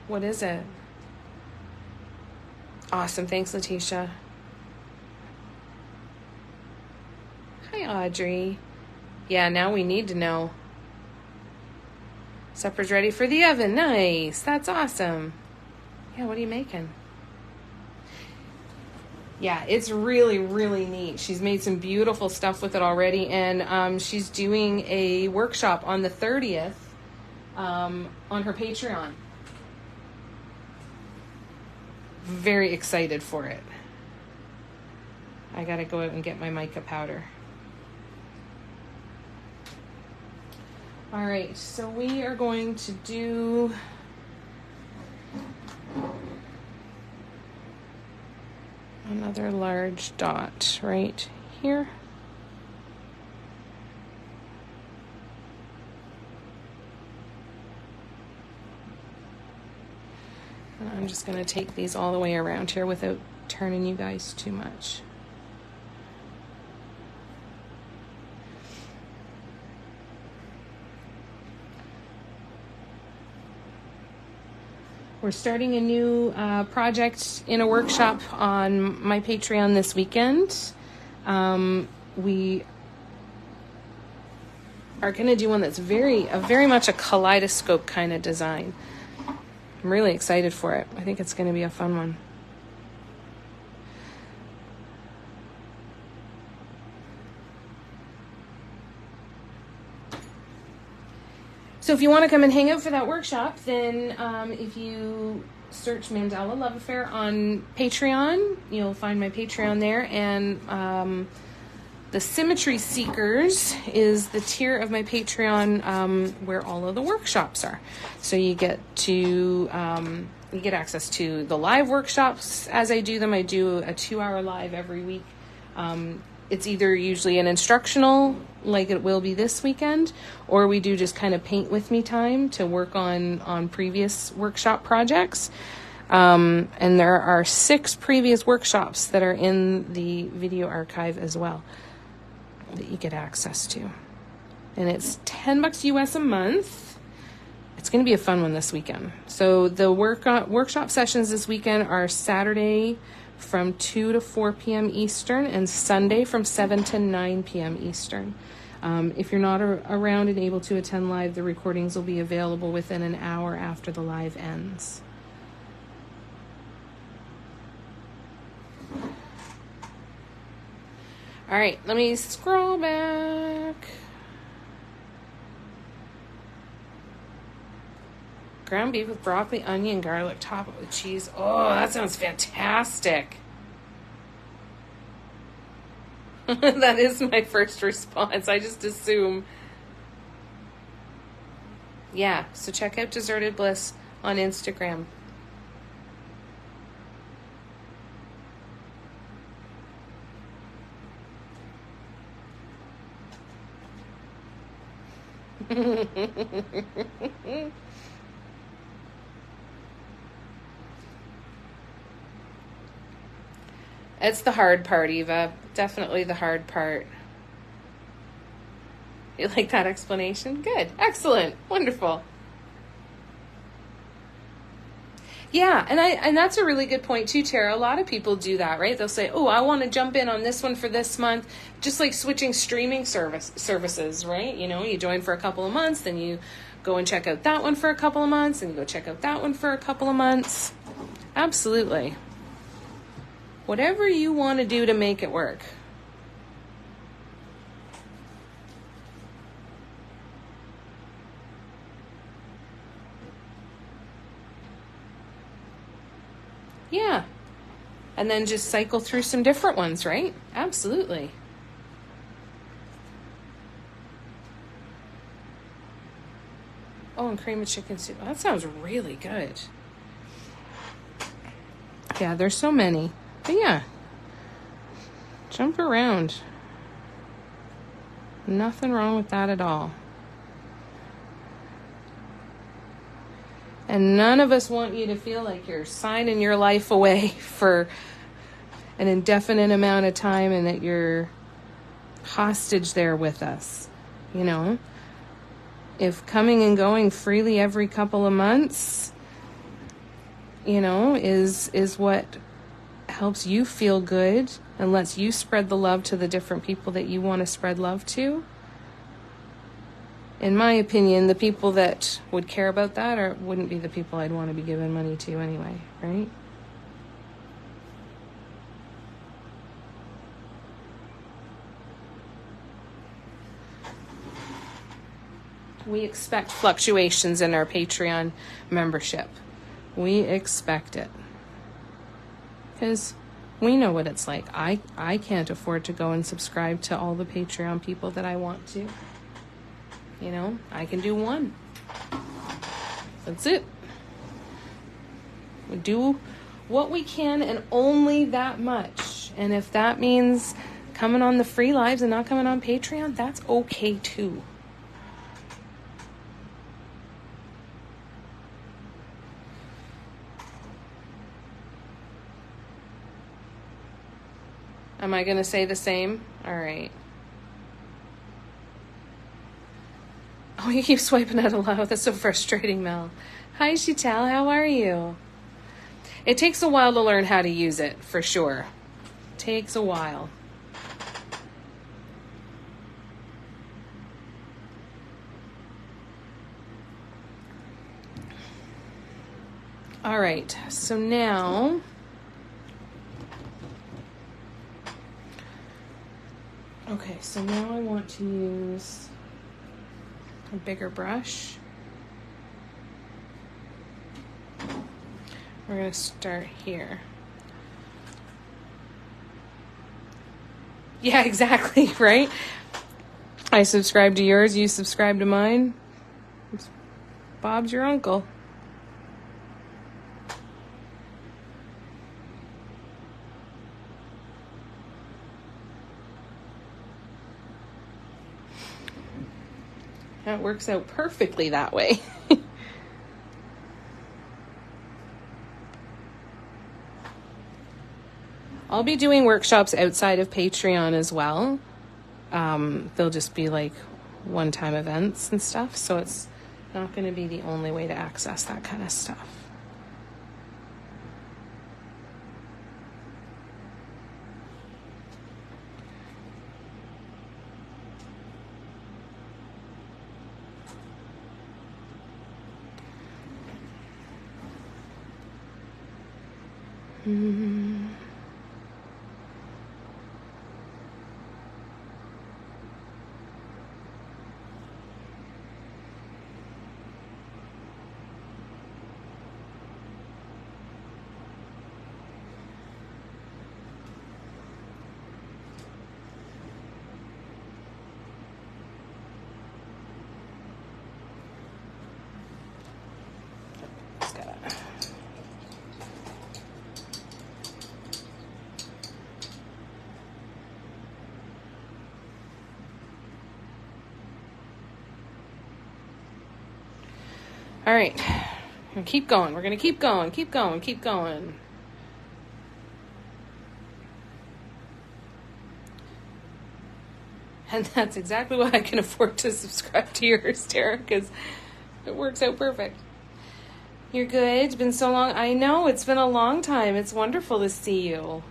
What is it? Awesome, thanks, Letitia. Hi, Audrey. Yeah, now we need to know. Supper's ready for the oven. Nice. That's awesome. Yeah, what are you making? Yeah, it's really, really neat. She's made some beautiful stuff with it already, and she's doing a workshop on the 30th on her Patreon. Very excited for it. I gotta go out and get my mica powder. All right, so we are going to do another large dot right here. And I'm just going to take these all the way around here without turning you guys too much. We're starting a new project in a workshop on my Patreon this weekend. We are going to do one that's very much a kaleidoscope kind of design. I'm really excited for it. I think it's going to be a fun one. So if you want to come and hang out for that workshop, then if you search Mandala Love Affair on Patreon, you'll find my Patreon there. And the Symmetry Seekers is the tier of my Patreon where all of the workshops are. So you get access to the live workshops as I do them. I do a 2-hour live every week. It's either usually an instructional, like it will be this weekend, or we do just kind of paint with me time to work on previous workshop projects. And there are 6 previous workshops that are in the video archive as well that you get access to. And it's $10 US a month. It's going to be a fun one this weekend. So the workshop sessions this weekend are Saturday from 2 to 4 p.m. Eastern and Sunday from 7 to 9 p.m. Eastern. If you're not around and able to attend live, the recordings will be available within an hour after the live ends. All right, let me scroll back. Ground beef with broccoli, onion, garlic, top it with cheese. Oh, that sounds fantastic. That is my first response. I just assume. Yeah, so check out Deserted Bliss on Instagram. It's the hard part, Eva. Definitely the hard part. You like that explanation? Good. Excellent. Wonderful. Yeah, and that's a really good point too, Tara. A lot of people do that, right? They'll say, "Oh, I want to jump in on this one for this month," just like switching streaming services, right? You know, you join for a couple of months, then you go and check out that one for a couple of months, and you go check out that one for a couple of months. Absolutely. Whatever you want to do to make it work. Yeah. And then just cycle through some different ones, right? Absolutely. Oh, and cream of chicken soup. That sounds really good. Yeah, there's so many. But yeah, jump around. Nothing wrong with that at all. And none of us want you to feel like you're signing your life away for an indefinite amount of time and that you're hostage there with us. You know, if coming and going freely every couple of months, you know, is what helps you feel good and lets you spread the love to the different people that you want to spread love to. In my opinion, the people that would care about that wouldn't be the people I'd want to be giving money to anyway, right? We expect fluctuations in our Patreon membership. We expect it. Because we know what it's like. I can't afford to go and subscribe to all the Patreon people that I want to. You know, I can do one. That's it. We do what we can and only that much. And if that means coming on the free lives and not coming on Patreon, that's okay too. Am I going to say the same? All right. Oh, you keep swiping out aloud. That's so frustrating, Mel. Hi, Chital. How are you? It takes a while to learn how to use it, for sure. Takes a while. All right. So now... Okay, so now I want to use a bigger brush. We're going to start here. Yeah, exactly, right? I subscribe to yours, you subscribe to mine. Bob's your uncle. That works out perfectly that way. I'll be doing workshops outside of Patreon as well. They'll just be like one-time events and stuff, so it's not going to be the only way to access that kind of stuff. All right. Keep going. We're going to keep going, keep going, keep going. And that's exactly why I can afford to subscribe to yours, Tara, because it works out perfect. You're good. It's been so long. I know. It's been a long time. It's wonderful to see you.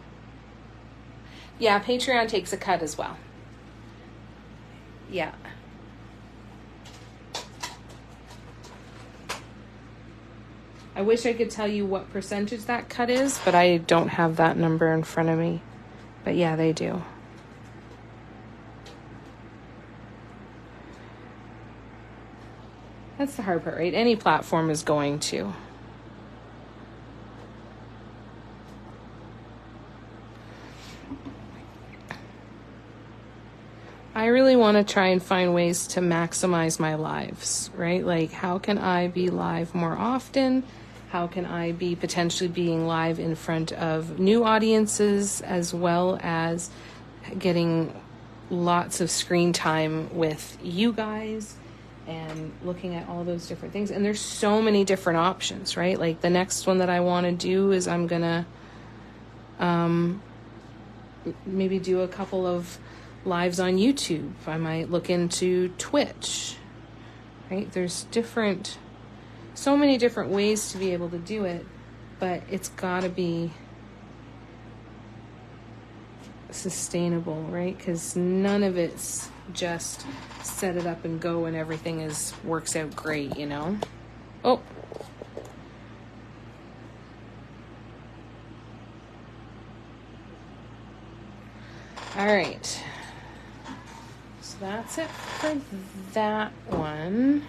Yeah, Patreon takes a cut as well. Yeah. I wish I could tell you what percentage that cut is, but I don't have that number in front of me. But yeah, they do. That's the hard part, right? Any platform is going to. I really want to try and find ways to maximize my lives, right? Like, how can I be live more often? How can I be potentially being live in front of new audiences, as well as getting lots of screen time with you guys and looking at all those different things. And there's so many different options, right? Like, the next one that I want to do is I'm going to maybe do a couple of lives on YouTube. I might look into Twitch, right? There's so many different ways to be able to do it, but it's got to be sustainable, right? Because none of it's just set it up and go and everything works out great, you know? Oh. All right. So that's it for that one.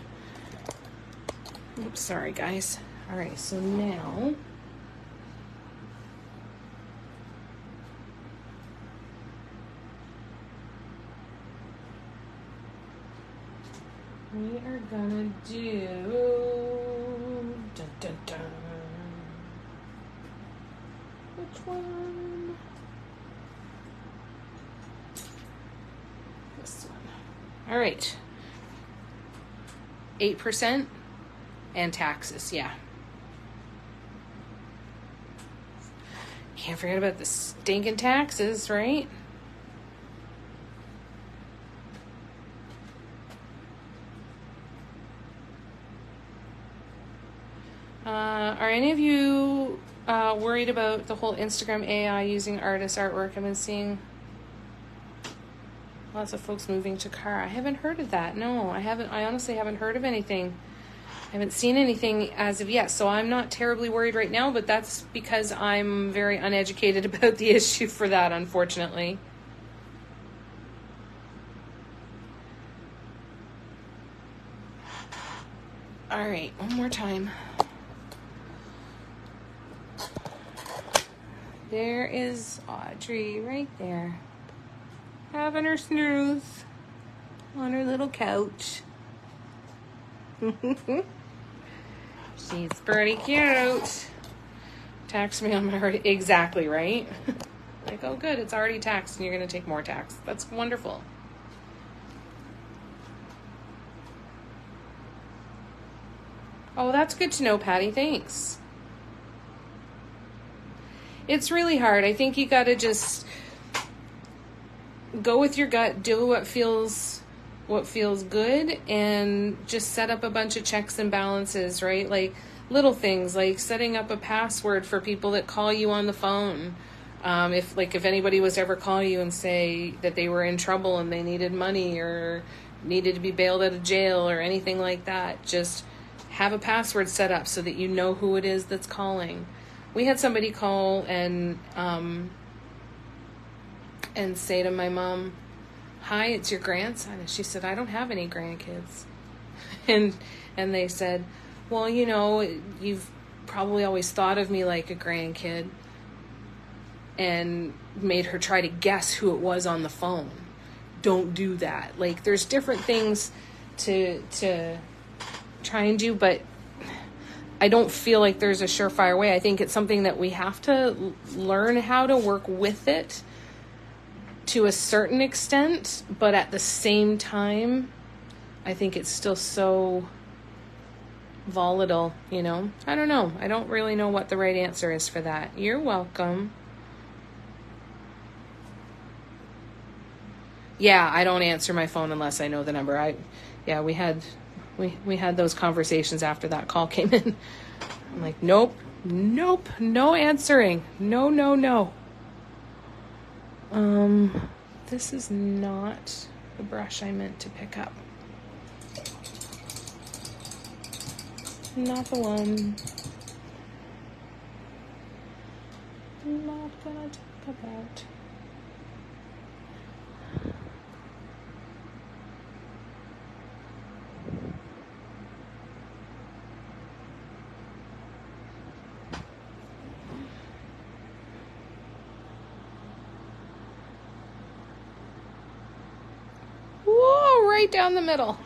Oops, sorry guys. All right, so now we are gonna do dun, dun, dun. Which one? This one. All right. 8% and taxes, yeah. Can't forget about the stinking taxes, right? Are any of you worried about the whole Instagram AI using artist artwork? I've been seeing lots of folks moving to car. I haven't heard of that. No, I haven't. I honestly haven't heard of anything. I haven't seen anything as of yet, so I'm not terribly worried right now, but that's because I'm very uneducated about the issue for that, unfortunately. All right, one more time. There is Audrey right there, having her snooze on her little couch. She's pretty cute. Tax me on my heart. Exactly, right? Like, oh good, it's already taxed and you're going to take more tax. That's wonderful. Oh, that's good to know, Patty. Thanks. It's really hard. I think you got to just go with your gut, do what feels good, and just set up a bunch of checks and balances, right? Like little things like setting up a password for people that call you on the phone. If anybody was to ever call you and say that they were in trouble and they needed money or needed to be bailed out of jail or anything like that, just have a password set up so that you know who it is that's calling. We had somebody call and say to my mom, "Hi, it's your grandson." And she said, "I don't have any grandkids." And they said, "Well, you know, you've probably always thought of me like a grandkid," and made her try to guess who it was on the phone. Don't do that. Like, there's different things to try and do, but I don't feel like there's a surefire way. I think it's something that we have to learn how to work with it to a certain extent, but at the same time, I think it's still so volatile, you know? I don't know. I don't really know what the right answer is for that. You're welcome. Yeah, I don't answer my phone unless I know the number. We had those conversations after that call came in. I'm like, nope, no answering. No. This is not the brush I meant to pick up. Not the one. Not gonna talk about. Whoa, right down the middle.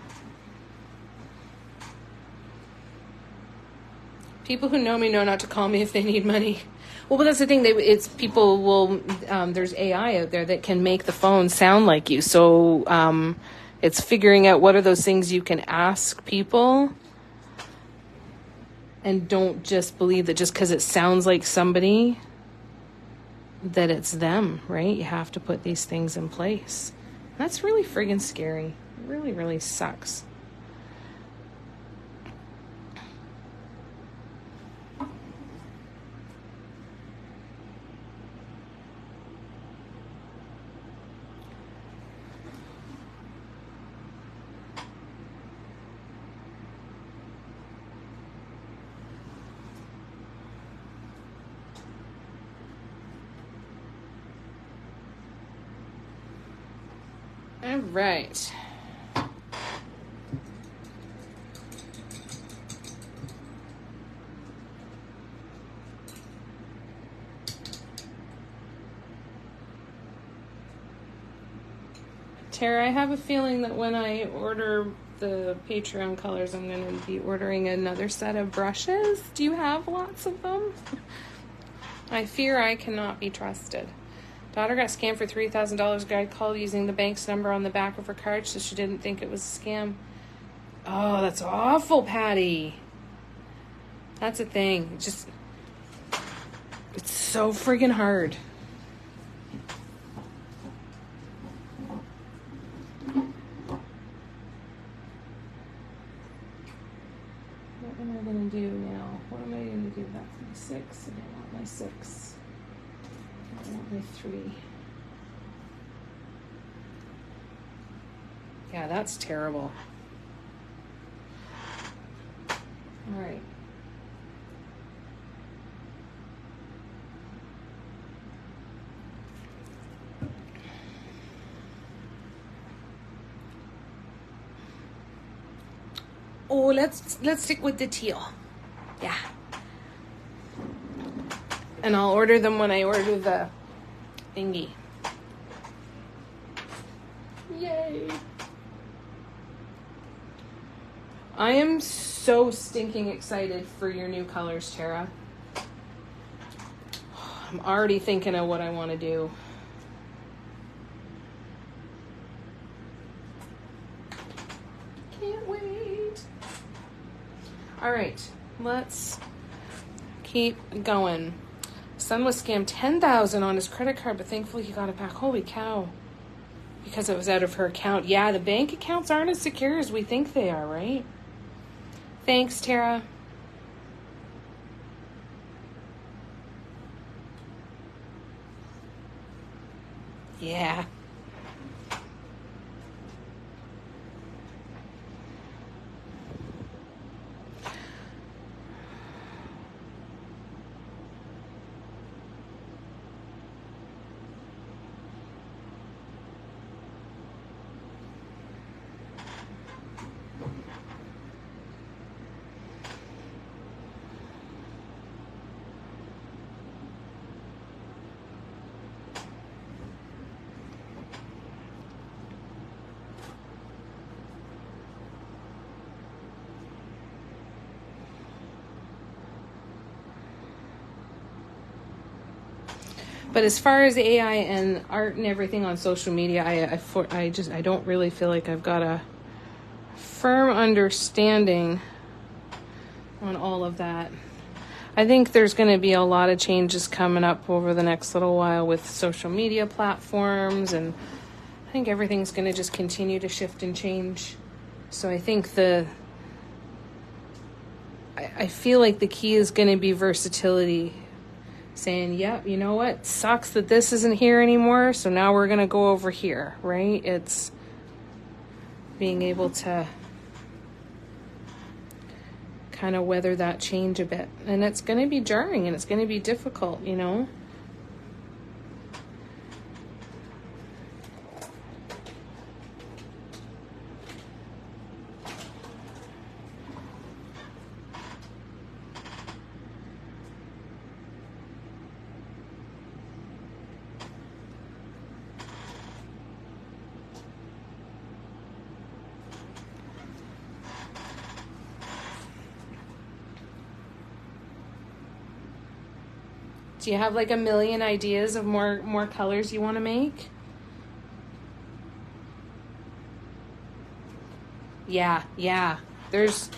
People who know me know not to call me if they need money. Well, but that's the thing. There's AI out there that can make the phone sound like you. So it's figuring out what are those things you can ask people. And don't just believe that just because it sounds like somebody, that it's them, right? You have to put these things in place. That's really friggin' scary. It really, really sucks. All right. Tara, I have a feeling that when I order the Patreon colors, I'm going to be ordering another set of brushes. Do you have lots of them? I fear I cannot be trusted. Daughter got scammed for $3,000. Guy called using the bank's number on the back of her card, so she didn't think it was a scam. Oh, that's awful, Patty. That's a thing. It's so friggin' hard. What am I going to do now? What am I going to do? That's my 6. I don't want my 6. I want my 3. Yeah, that's terrible. All right. Oh, let's stick with the teal. Yeah. And I'll order them when I order the thingy. Yay. I am so stinking excited for your new colors, Tara. I'm already thinking of what I want to do. Can't wait. All right, let's keep going. Son was scammed $10,000 on his credit card, but thankfully he got it back. Holy cow. Because it was out of her account. Yeah, the bank accounts aren't as secure as we think they are, right? Thanks, Tara. Yeah. But as far as AI and art and everything on social media, I don't really feel like I've got a firm understanding on all of that. I think there's going to be a lot of changes coming up over the next little while with social media platforms, and I think everything's going to just continue to shift and change. So I think I feel like the key is going to be versatility. Saying, yep, you know what? Sucks that this isn't here anymore, so now we're going to go over here, right? It's being able to kind of weather that change a bit. And it's going to be jarring and it's going to be difficult, you know? Do you have like a million ideas of more colors you want to make? Yeah. There's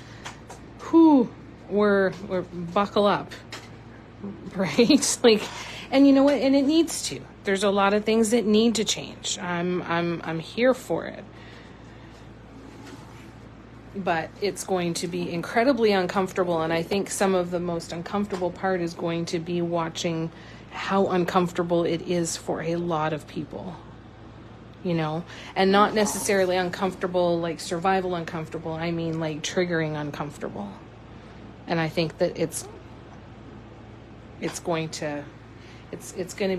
we're buckle up, right? Like, and you know what? And it needs to. There's a lot of things that need to change. I'm here for it. But it's going to be incredibly uncomfortable, and I think some of the most uncomfortable part is going to be watching how uncomfortable it is for a lot of people, you know, and not necessarily uncomfortable like survival uncomfortable. I mean like triggering uncomfortable. And I think that it's going to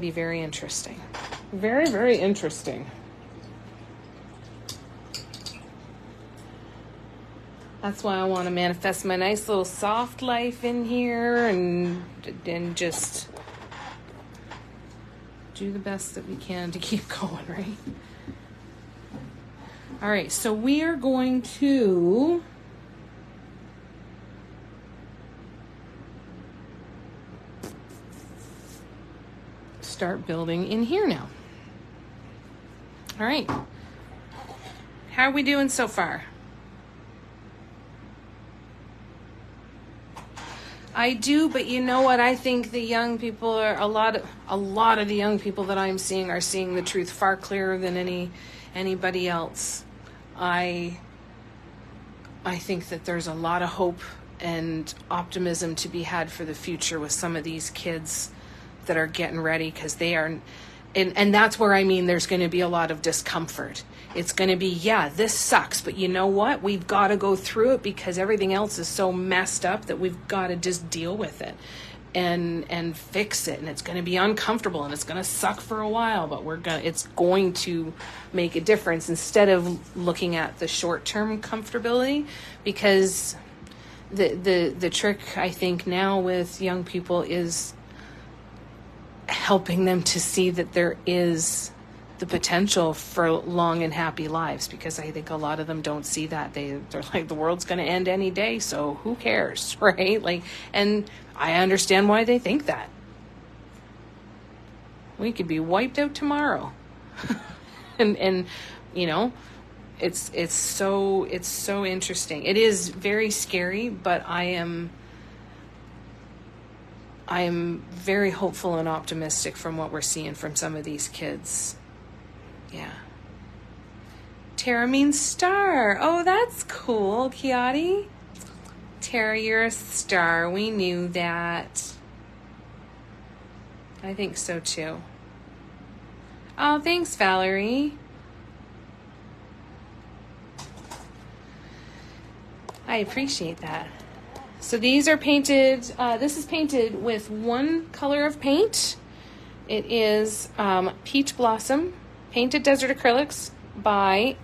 be very interesting. Very, very interesting. That's why I want to manifest my nice little soft life in here and just do the best that we can to keep going, right? All right, so we are going to start building in here now. All right. How are we doing so far? I do, but you know what? I think the young people are a lot of the young people that I'm seeing are seeing the truth far clearer than anybody else. I think that there's a lot of hope and optimism to be had for the future with some of these kids that are getting ready, because they are, and that's where I mean there's going to be a lot of discomfort. It's going to be, yeah, this sucks, but you know what? We've got to go through it because everything else is so messed up that we've got to just deal with it and fix it. And it's going to be uncomfortable and it's going to suck for a while, but it's going to make a difference instead of looking at the short-term comfortability, because the trick I think now with young people is helping them to see that there is the potential for long and happy lives, because I think a lot of them don't see that. They're like, the world's going to end any day, so who cares, right? Like, and I understand why they think that. We could be wiped out tomorrow. and you know, it's so interesting. It is very scary, but I am very hopeful and optimistic from what we're seeing from some of these kids. Yeah. Tara means star. Oh, that's cool, Kiati. Tara, you're a star. We knew that. I think so too. Oh, thanks, Valerie. I appreciate that. So these are painted, this is painted with one color of paint. It is Peach Blossom Painted Desert Acrylics by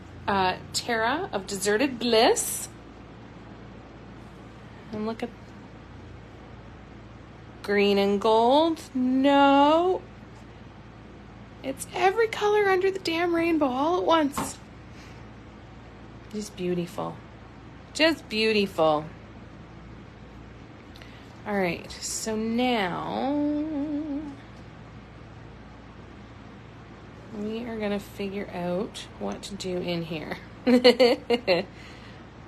Tara of Deserted Bliss. And look at green and gold. No. It's every color under the damn rainbow all at once. Just beautiful. Just beautiful. All right, so now we are going to figure out what to do in here.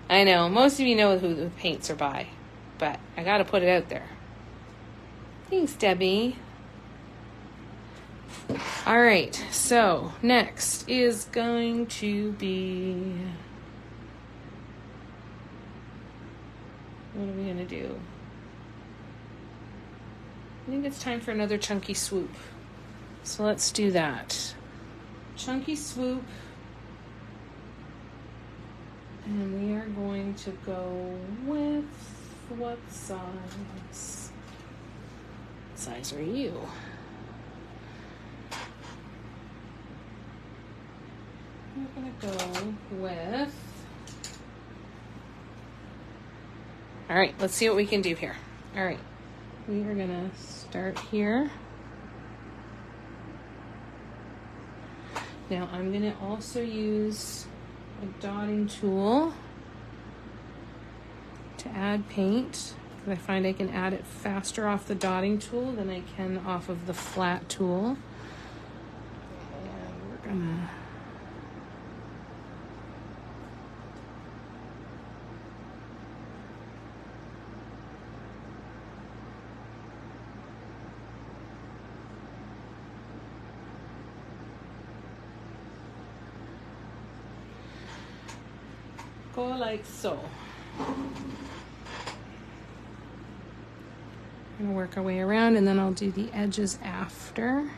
I know, most of you know who the paints are by, but I got to put it out there. Thanks, Debbie. All right, so next is going to be, what are we going to do? I think it's time for another chunky swoop. So let's do that. Chunky swoop. And we are going to go with what size? What size are you? We're going to go with... All right, let's see what we can do here. All right, we are going to start here. Now I'm going to also use a dotting tool to add paint, because I find I can add it faster off the dotting tool than I can off of the flat tool. And we're gonna go like so. We're gonna work our way around, and then I'll do the edges after,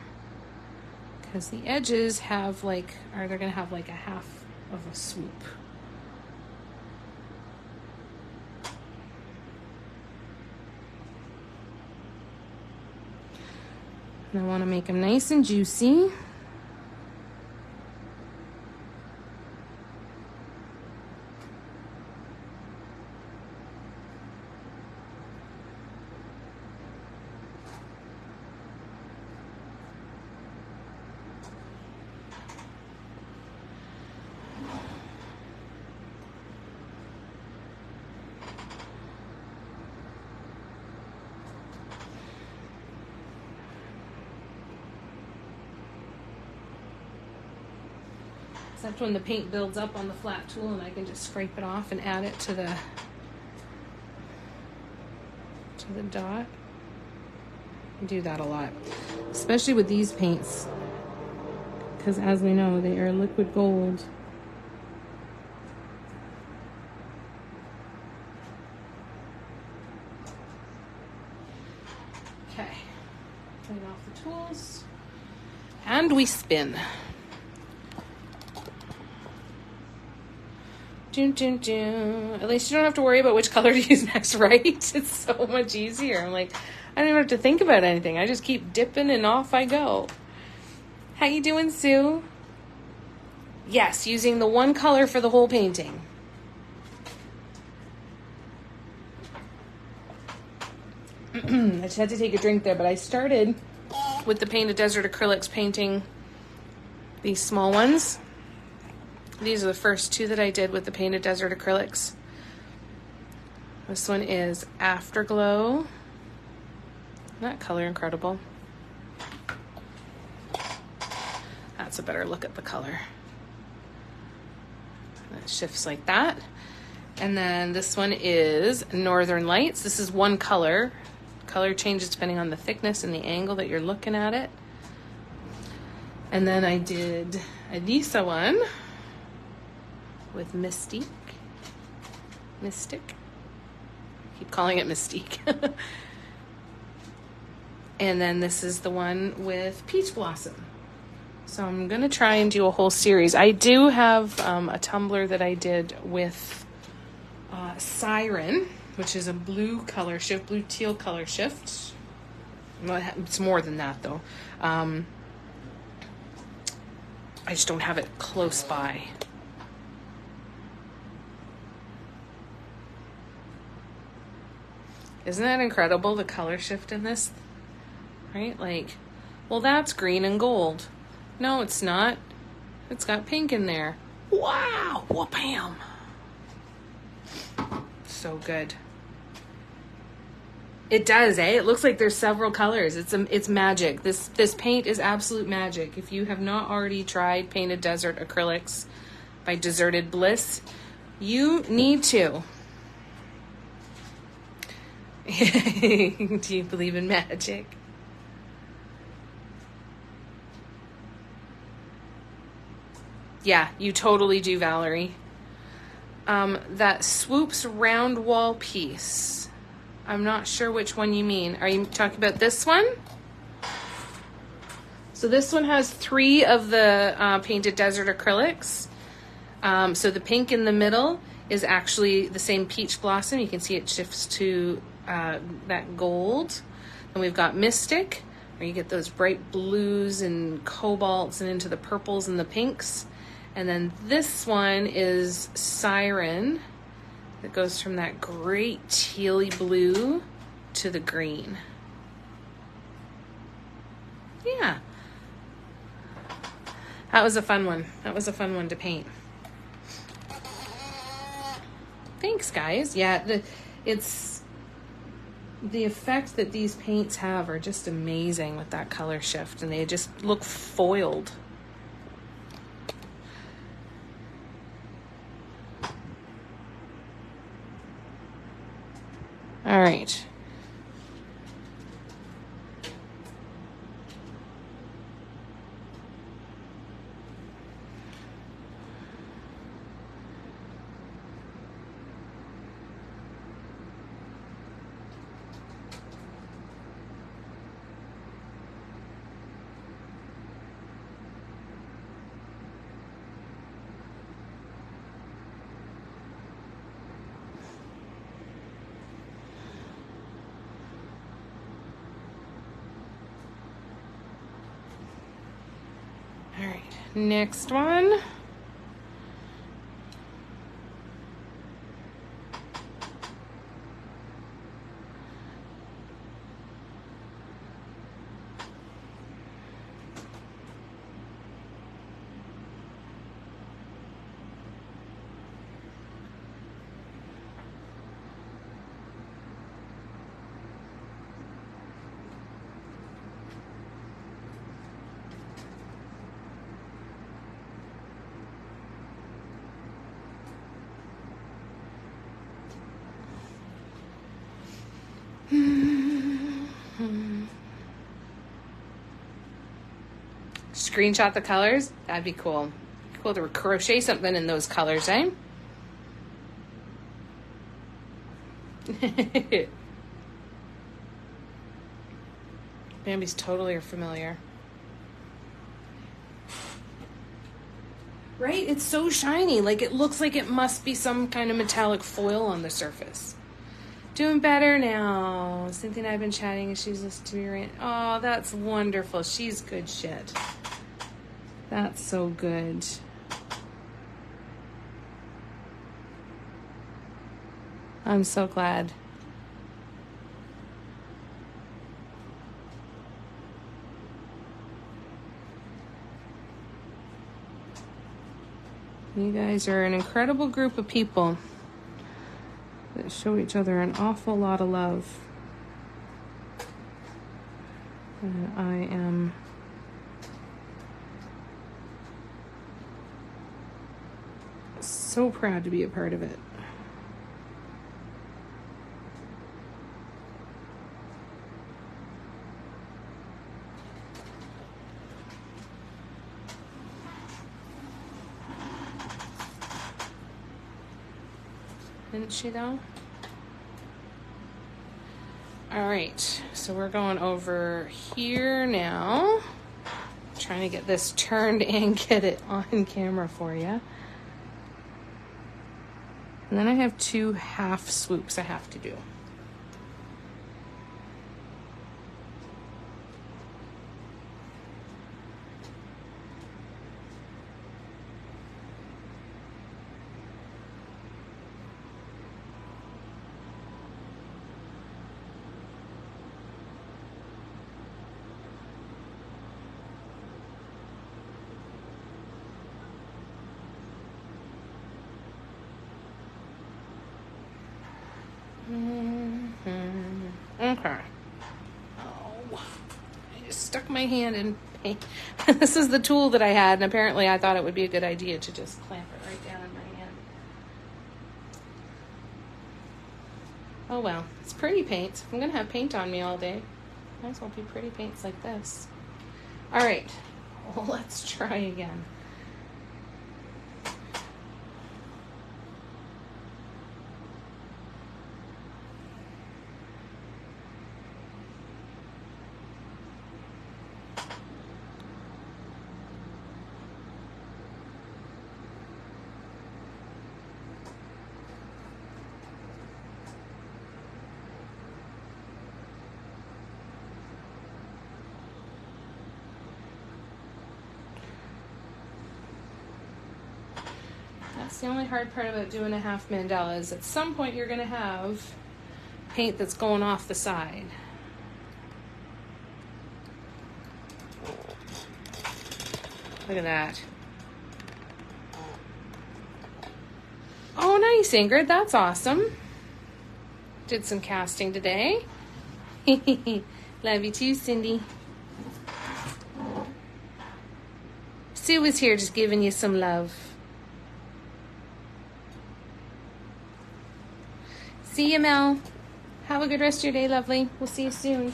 because the edges have they're gonna have like a half of a swoop. And I want to make them nice and juicy. Except when the paint builds up on the flat tool and I can just scrape it off and add it to the dot. I do that a lot, especially with these paints, because as we know, they are liquid gold. Okay, clean off the tools, and we spin. At least you don't have to worry about which color to use next, right? It's so much easier. I'm like, I don't even have to think about anything. I just keep dipping and off I go. How you doing, Sue? Yes, using the one color for the whole painting. I just had to take a drink there, but I started with the Painted Desert Acrylics painting these small ones. These are the first two that I did with the Painted Desert Acrylics. This one is Afterglow. Isn't that color incredible? That's a better look at the color. It shifts like that. And then this one is Northern Lights. This is one color. Color changes depending on the thickness and the angle that you're looking at it. And then I did a Lisa one with Mystique. Keep calling it Mystique. And then this is the one with Peach Blossom. So I'm going to try and do a whole series. I do have a tumbler that I did with Siren, which is a blue color shift, blue teal color shift. Well, it's more than that though. I just don't have it close by. Isn't that incredible, the color shift in this? Right? Like, well, that's green and gold. No, it's not. It's got pink in there. Wow! Whoop-bam! So good. It does, eh? It looks like there's several colors. It's magic. This paint is absolute magic. If you have not already tried Painted Desert Acrylics by Deserted Bliss, you need to. Do you believe in magic? Yeah, you totally do, Valerie. That Swoops round wall piece. I'm not sure which one you mean. Are you talking about this one? So this one has 3 of the painted desert acrylics. So the pink in the middle is actually the same peach blossom. You can see it shifts to that gold. And we've got Mystic, where you get those bright blues and cobalts and into the purples and the pinks. And then this one is Siren, that goes from that great tealy blue to the green. Yeah. That was a fun one. That was a fun one to paint. Thanks, guys. Yeah, it's the effect that these paints have are just amazing with that color shift, and they just look foiled. All right. All right, next one. Screenshot the colors. That'd be cool. Cool to crochet something in those colors, eh? Bambi's totally familiar. Right? It's so shiny. Like, it looks like it must be some kind of metallic foil on the surface. Doing better now. Cynthia and I have been chatting and she's listened to me rant. Oh, that's wonderful. She's good shit. That's so good. I'm so glad. You guys are an incredible group of people that show each other an awful lot of love. And I am so proud to be a part of it. Didn't she though? All right, so we're going over here now. Trying to get this turned and get it on camera for you. And then I have 2 half swoops I have to do. Okay. Oh, I just stuck my hand in paint. This is the tool that I had, and apparently I thought it would be a good idea to just clamp it right down in my hand. Oh well, it's pretty paint. I'm going to have paint on me all day. Might as well be pretty paints like this. All right, well, let's try again. That's the only hard part about doing a half mandala is at some point you're going to have paint that's going off the side. Look at that. Oh, nice, Ingrid. That's awesome. Did some casting today. Love you too, Cindy. Sue was here just giving you some love. See you, Mel. Have a good rest of your day, lovely. We'll see you soon.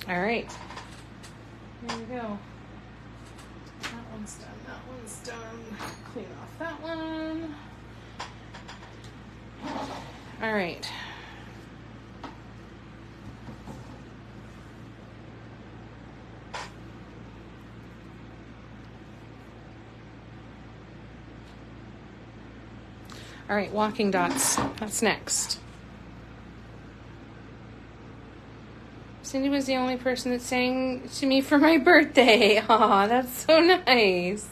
All right, here we go. That one's done, that one's done. Clean off that one. All right. All right, walking dots, that's next. Cindy was the only person that sang to me for my birthday. Aw, that's so nice.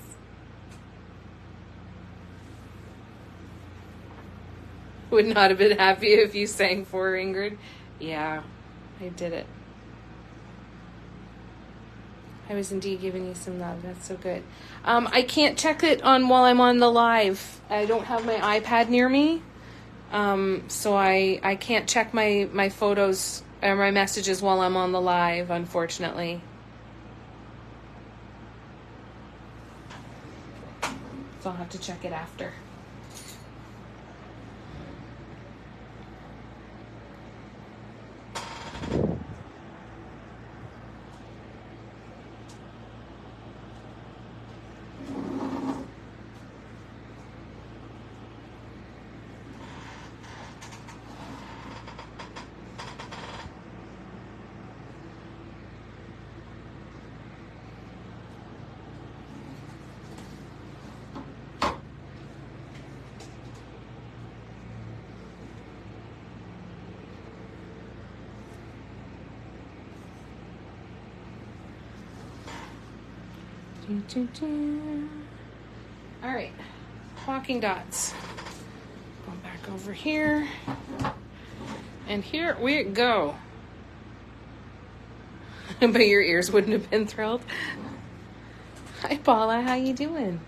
Would not have been happy if you sang for her, Ingrid. Yeah, I did it. I was indeed giving you some love. That's so good. I can't check it on while I'm on the live. I don't have my iPad near me. So I can't check my photos or my messages while I'm on the live, unfortunately. So I'll have to check it after. All right, walking dots. Going back over here. And here we go. But your ears wouldn't have been thrilled. Hi, Paula. How you doing?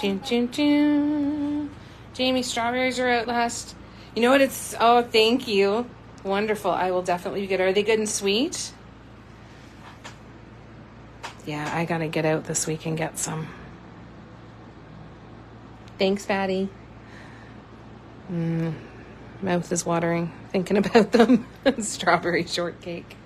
Jamie, strawberries are out last. You know what it's... Oh, thank you. Wonderful. I will definitely get... Are they good and sweet? Yeah, I gotta get out this week and get some. Thanks, Patty. Mouth is watering thinking about them. Strawberry shortcake.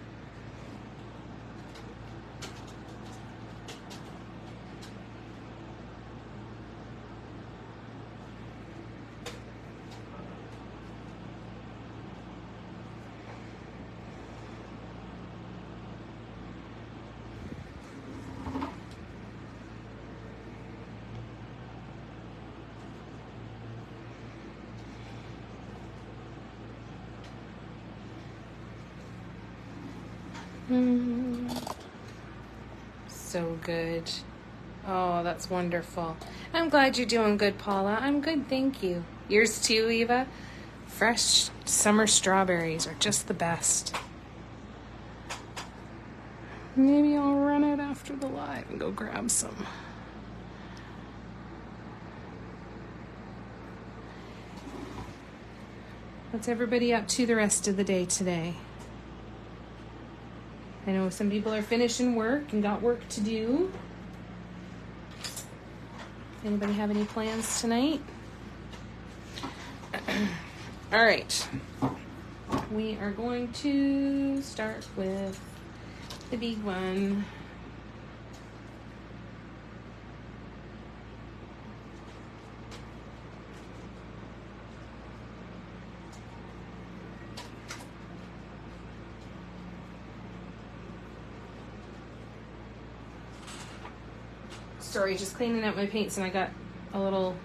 So good. Oh, that's wonderful. I'm glad you're doing good, Paula. I'm good, thank you. Yours too, Eva? Fresh summer strawberries are just the best. Maybe I'll run out after the live and go grab some. What's everybody up to the rest of the day today? I know some people are finishing work and got work to do. Anybody have any plans tonight? All right. We are going to start with the big one. Sorry, just cleaning out my paints and I got a little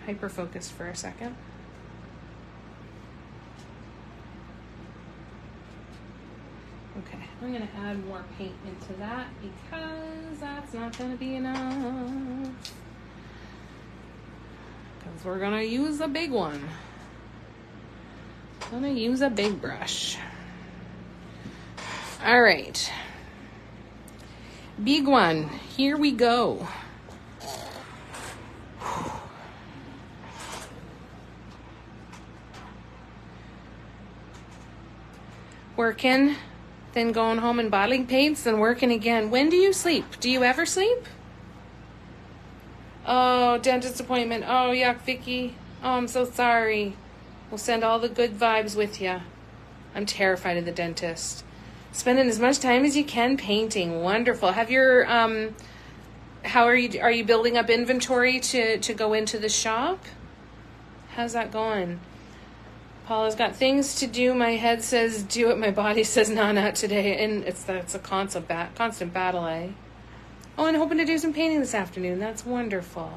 hyper-focused for a second. Okay, I'm going to add more paint into that because that's not going to be enough. Because we're going to use a big one. I'm going to use a big brush. All right. Big one. Here we go. Working, then going home and bottling paints, then working again. When do you sleep? Do you ever sleep? Oh, dentist appointment. Oh, yuck, Vicky. Oh, I'm so sorry. We'll send all the good vibes with you. I'm terrified of the dentist. Spending as much time as you can painting. Wonderful. Have your how are you building up inventory to go into the shop? How's that going? Paula's got things to do. My head says do it. My body says no, not today. And that's a constant battle, eh? Oh, and hoping to do some painting this afternoon. That's wonderful.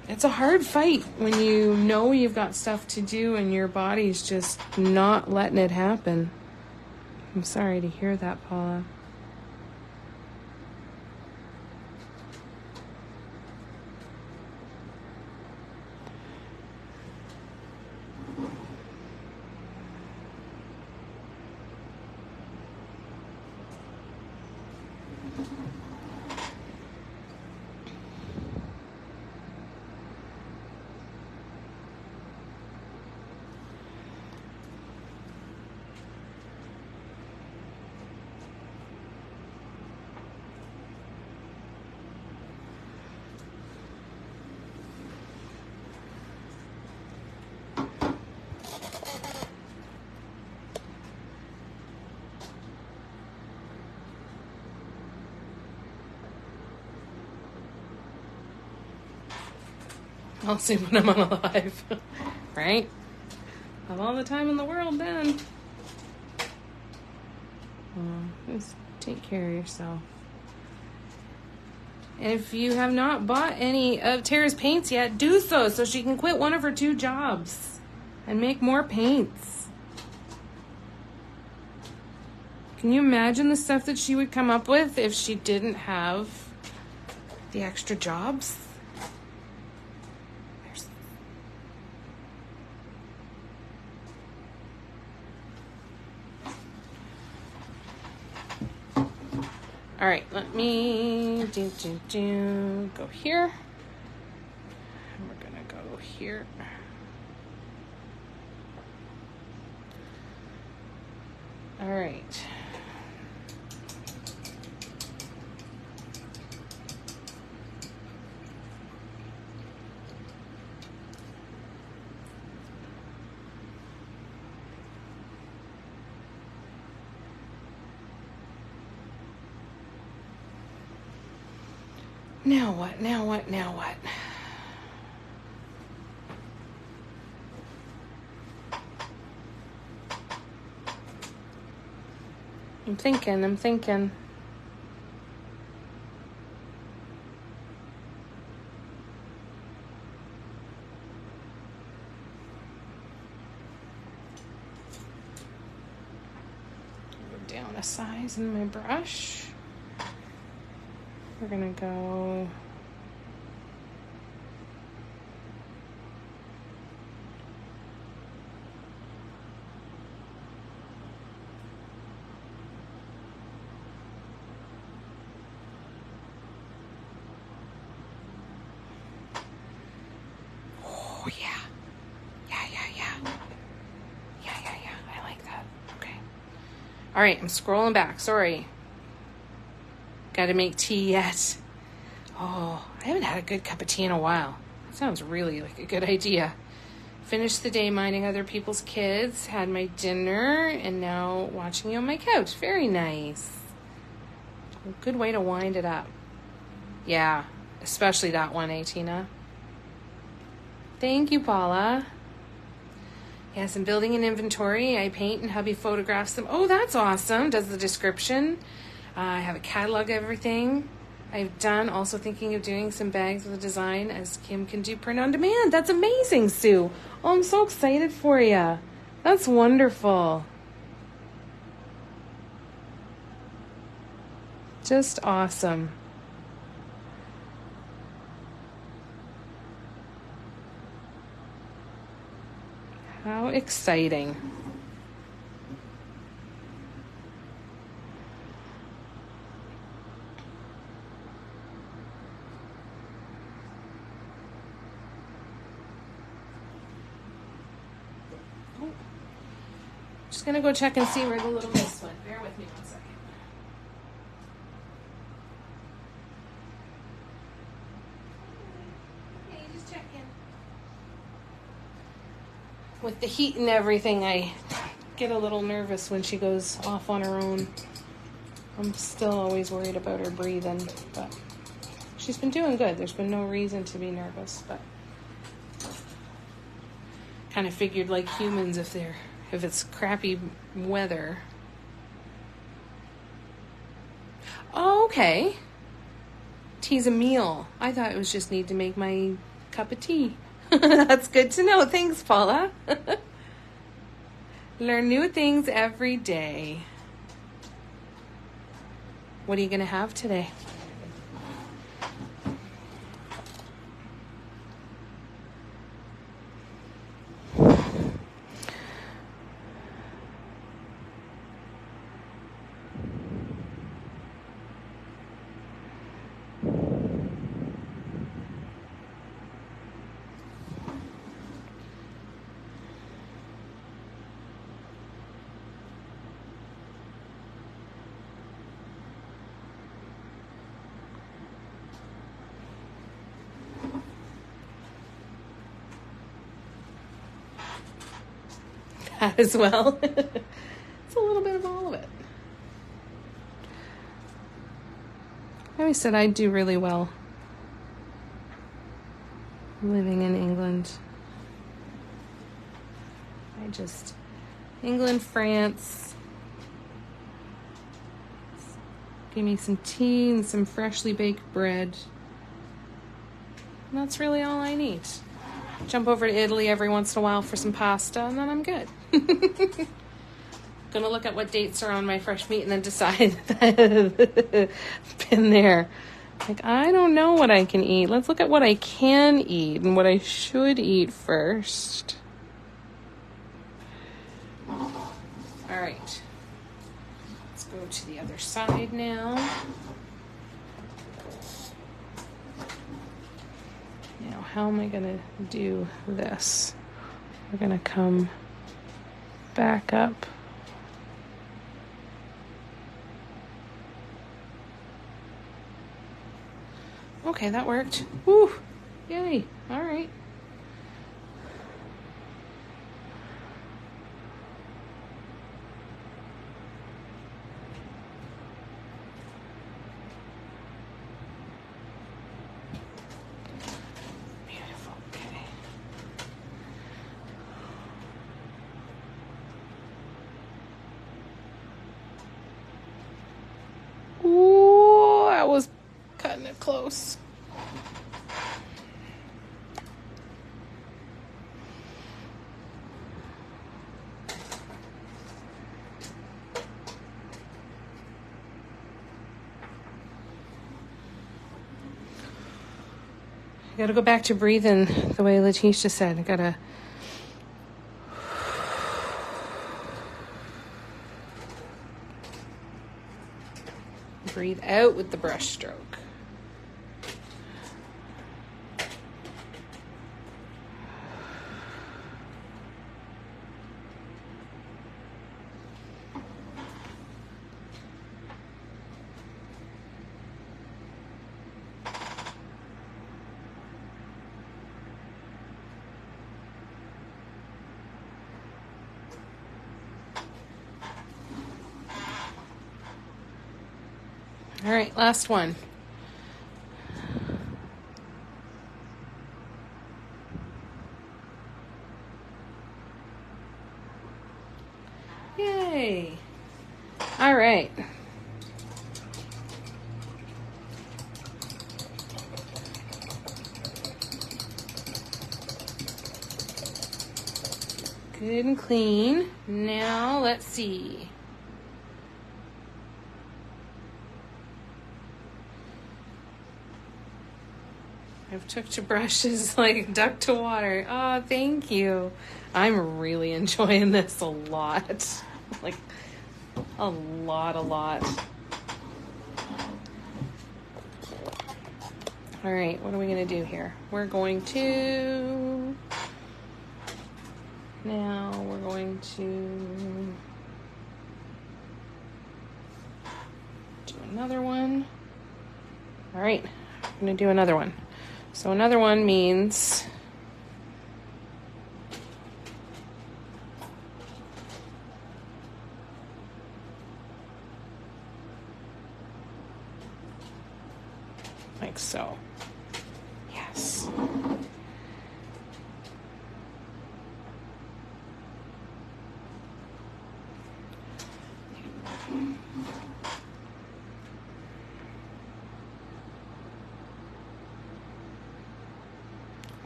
It's a hard fight when you know you've got stuff to do and your body's just not letting it happen. I'm sorry to hear that, Paula. I'll see when I'm on a live, right? Have all the time in the world then. Just take care of yourself. And if you have not bought any of Tara's paints yet, do so she can quit one of her 2 jobs and make more paints. Can you imagine the stuff that she would come up with if she didn't have the extra jobs? All right, let me go here. And we're gonna go here. All right. Now what? Now what? Now what? I'm thinking. down a size in my brush. We're gonna go oh yeah. I like that. Okay. All right, I'm scrolling back. Sorry. Got to make tea yet. Oh, I haven't had a good cup of tea in a while. That sounds really like a good idea. Finished the day minding other people's kids, had my dinner, and now watching you on my couch. Very nice. A good way to wind it up. Yeah, especially that one, Tina? Thank you, Paula. Yes, I'm building an inventory. I paint and hubby photographs them. Oh, that's awesome. Does the description. I have a catalog of everything I've done. Also thinking of doing some bags with a design as Kim can do print on demand. That's amazing, Sue. Oh, I'm so excited for you. That's wonderful. Just awesome. How exciting. Just gonna go check and see where the little miss went. Bear with me 1 second. Okay, just check in. With the heat and everything, I get a little nervous when she goes off on her own. I'm still always worried about her breathing, but she's been doing good. There's been no reason to be nervous, but kind of figured like humans, if it's crappy weather. Oh, okay. Tea's a meal. I thought it was just need to make my cup of tea. That's good to know. Thanks, Paula. Learn new things every day. What are you going to have today? As well. It's a little bit of all of it. I always said I'd do really well living in England. England, France. Give me some tea and some freshly baked bread. And that's really all I need. Jump over to Italy every once in a while for some pasta, and then I'm good. Gonna look at what dates are on my fresh meat and then decide. Been there. Like, I don't know what I can eat. Let's look at what I can eat and what I should eat first. All right. Let's go to the other side now. Now, how am I going to do this? We're going to come back up. Okay, that worked. Woo! Yay. All right. Cutting it close. gotta go back to breathing the way Letitia said. I gotta breathe out with the brush stroke. All right, last one. Yay. All right. Good and clean. Now let's see. I've took to brushes like duck to water. Oh, thank you. I'm really enjoying this a lot. Like a lot. All right, what are we going to do here? We're going to do another one. All right, I'm going to do another one. So another one means like so. Yes.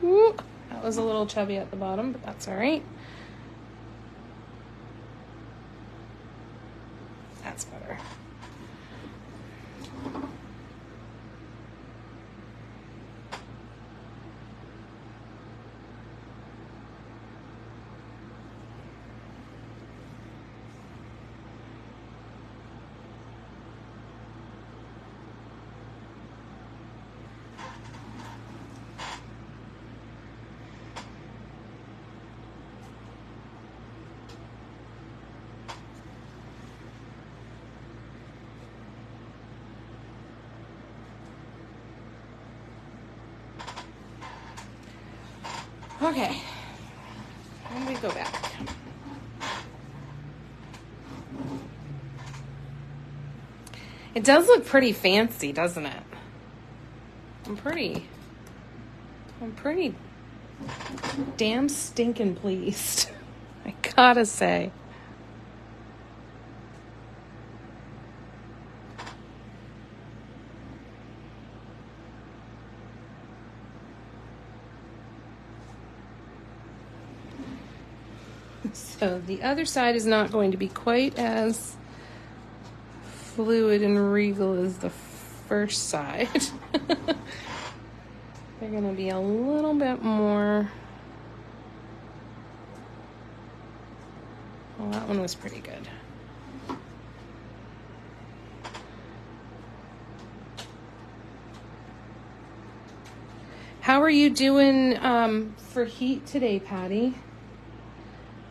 Ooh, that was a little chubby at the bottom, but that's all right. That's better. Okay, let me go back. It does look pretty fancy, doesn't it? I'm pretty damn stinking pleased. I gotta say. So the other side is not going to be quite as fluid and regal as the first side. They're going to be a little bit more. Well, that one was pretty good. How are you doing for heat today, Patty?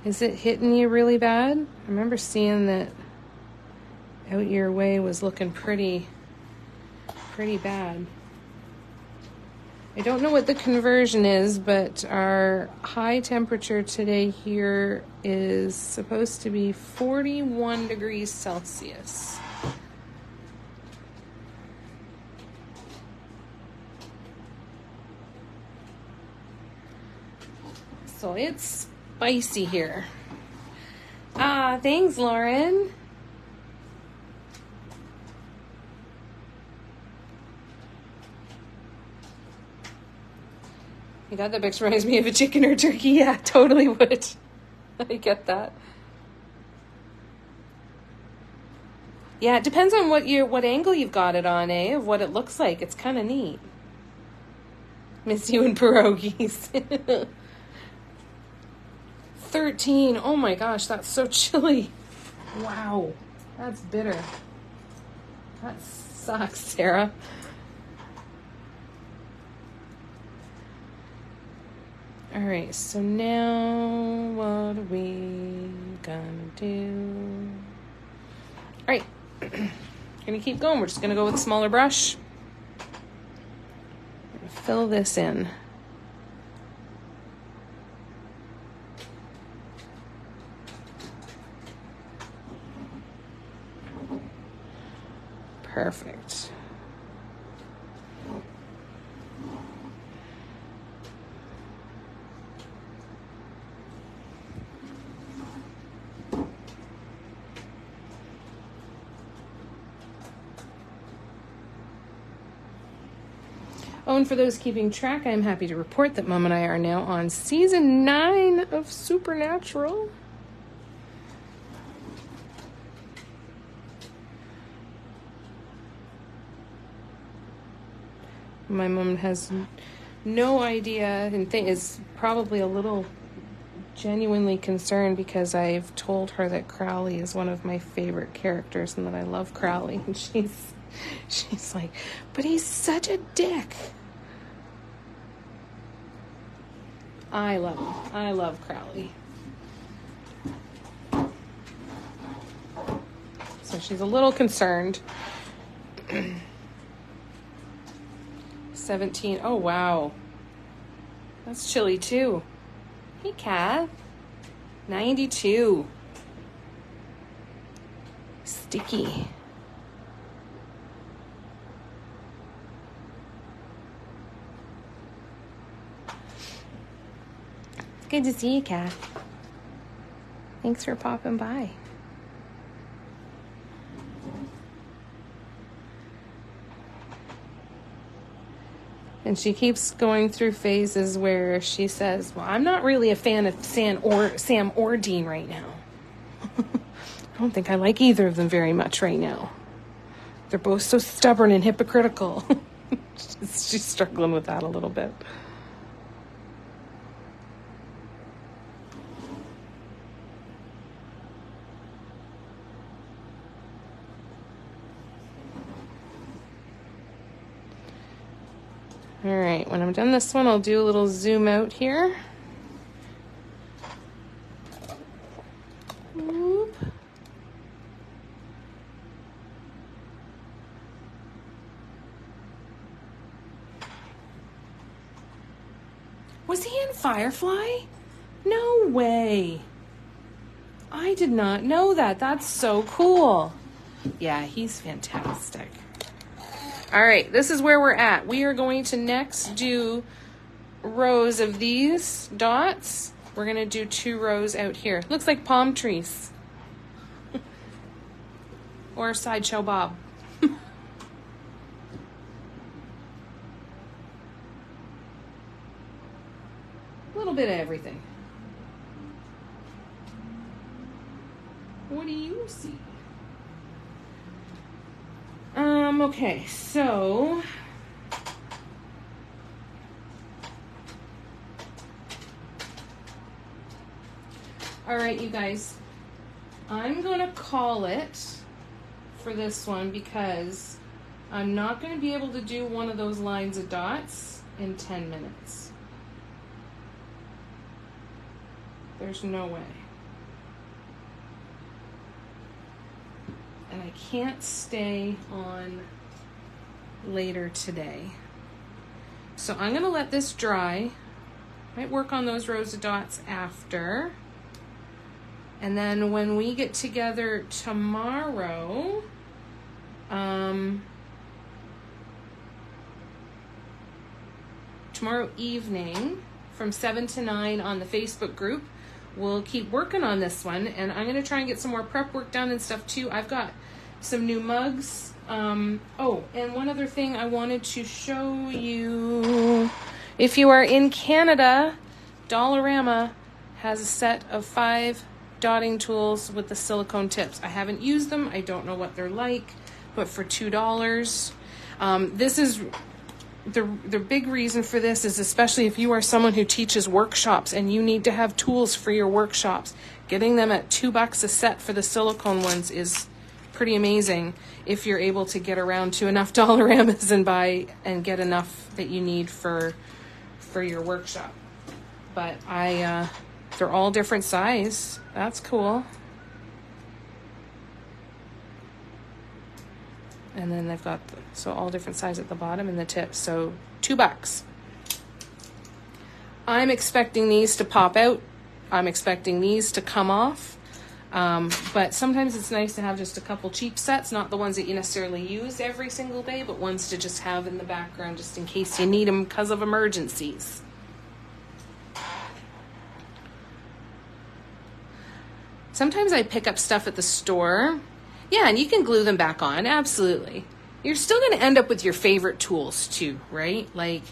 Is it hitting you really bad? I remember seeing that out your way was looking pretty bad. I don't know what the conversion is, but our high temperature today here is supposed to be 41 degrees Celsius. So it's spicy here. Ah, thanks, Lauren. You got that mix reminds me of a chicken or turkey. Yeah, totally would. I get that. Yeah, it depends on what angle you've got it on, of what it looks like. It's kind of neat. Miss you and pierogies. 13. Oh my gosh, that's so chilly. Wow. That's bitter. That sucks, Sarah. All right, so now what are we gonna do? All right, gonna keep going. We're just gonna go with a smaller brush. Fill this in. Perfect. Oh, and for those keeping track, I'm happy to report that Mom and I are now on season 9 of Supernatural. My mom has no idea and is probably a little genuinely concerned because I've told her that Crowley is one of my favorite characters and that I love Crowley. And she's like, but he's such a dick. I love him. I love Crowley. So she's a little concerned. 17. Oh, wow. That's chilly, too. Hey, Kat. 92. Sticky. It's good to see you, Kat. Thanks for popping by. And she keeps going through phases where she says, well, I'm not really a fan of Sam or Dean right now. I don't think I like either of them very much right now. They're both so stubborn and hypocritical. She's struggling with that a little bit. All right, when I'm done this one, I'll do a little zoom out here. Whoop. Was he in Firefly? No way. I did not know that. That's so cool. Yeah, he's fantastic. All right, this is where we're at. We are going to next do rows of these dots. We're going to do 2 rows out here. Looks like palm trees. Or Sideshow Bob. A little bit of everything. What do you see? Okay, so all right, you guys, I'm gonna call it for this one because I'm not gonna be able to do one of those lines of dots in 10 minutes. There's no way. And I can't stay on later today. So I'm going to let this dry. Might work on those rows of dots after. And then when we get together tomorrow, tomorrow evening from 7 to 9 on the Facebook group, we'll keep working on this one, and I'm going to try and get some more prep work done and stuff too. I've got some new mugs. Oh, and one other thing I wanted to show you. If you are in Canada, Dollarama has a set of 5 dotting tools with the silicone tips. I haven't used them. I don't know what they're like, but for $2. This is the big reason for this is, especially if you are someone who teaches workshops and you need to have tools for your workshops, getting them at $2 a set for the silicone ones is pretty amazing if you're able to get around to enough Dollaramas and buy and get enough that you need for your workshop. But they're all different size. That's cool. And then they've got so all different size at the bottom and the tips. So $2. I'm expecting these to pop out. I'm expecting these to come off. But sometimes it's nice to have just a couple cheap sets, not the ones that you necessarily use every single day, but ones to just have in the background just in case you need them because of emergencies. Sometimes I pick up stuff at the store. Yeah, and you can glue them back on, absolutely. You're still going to end up with your favorite tools too, right? Like,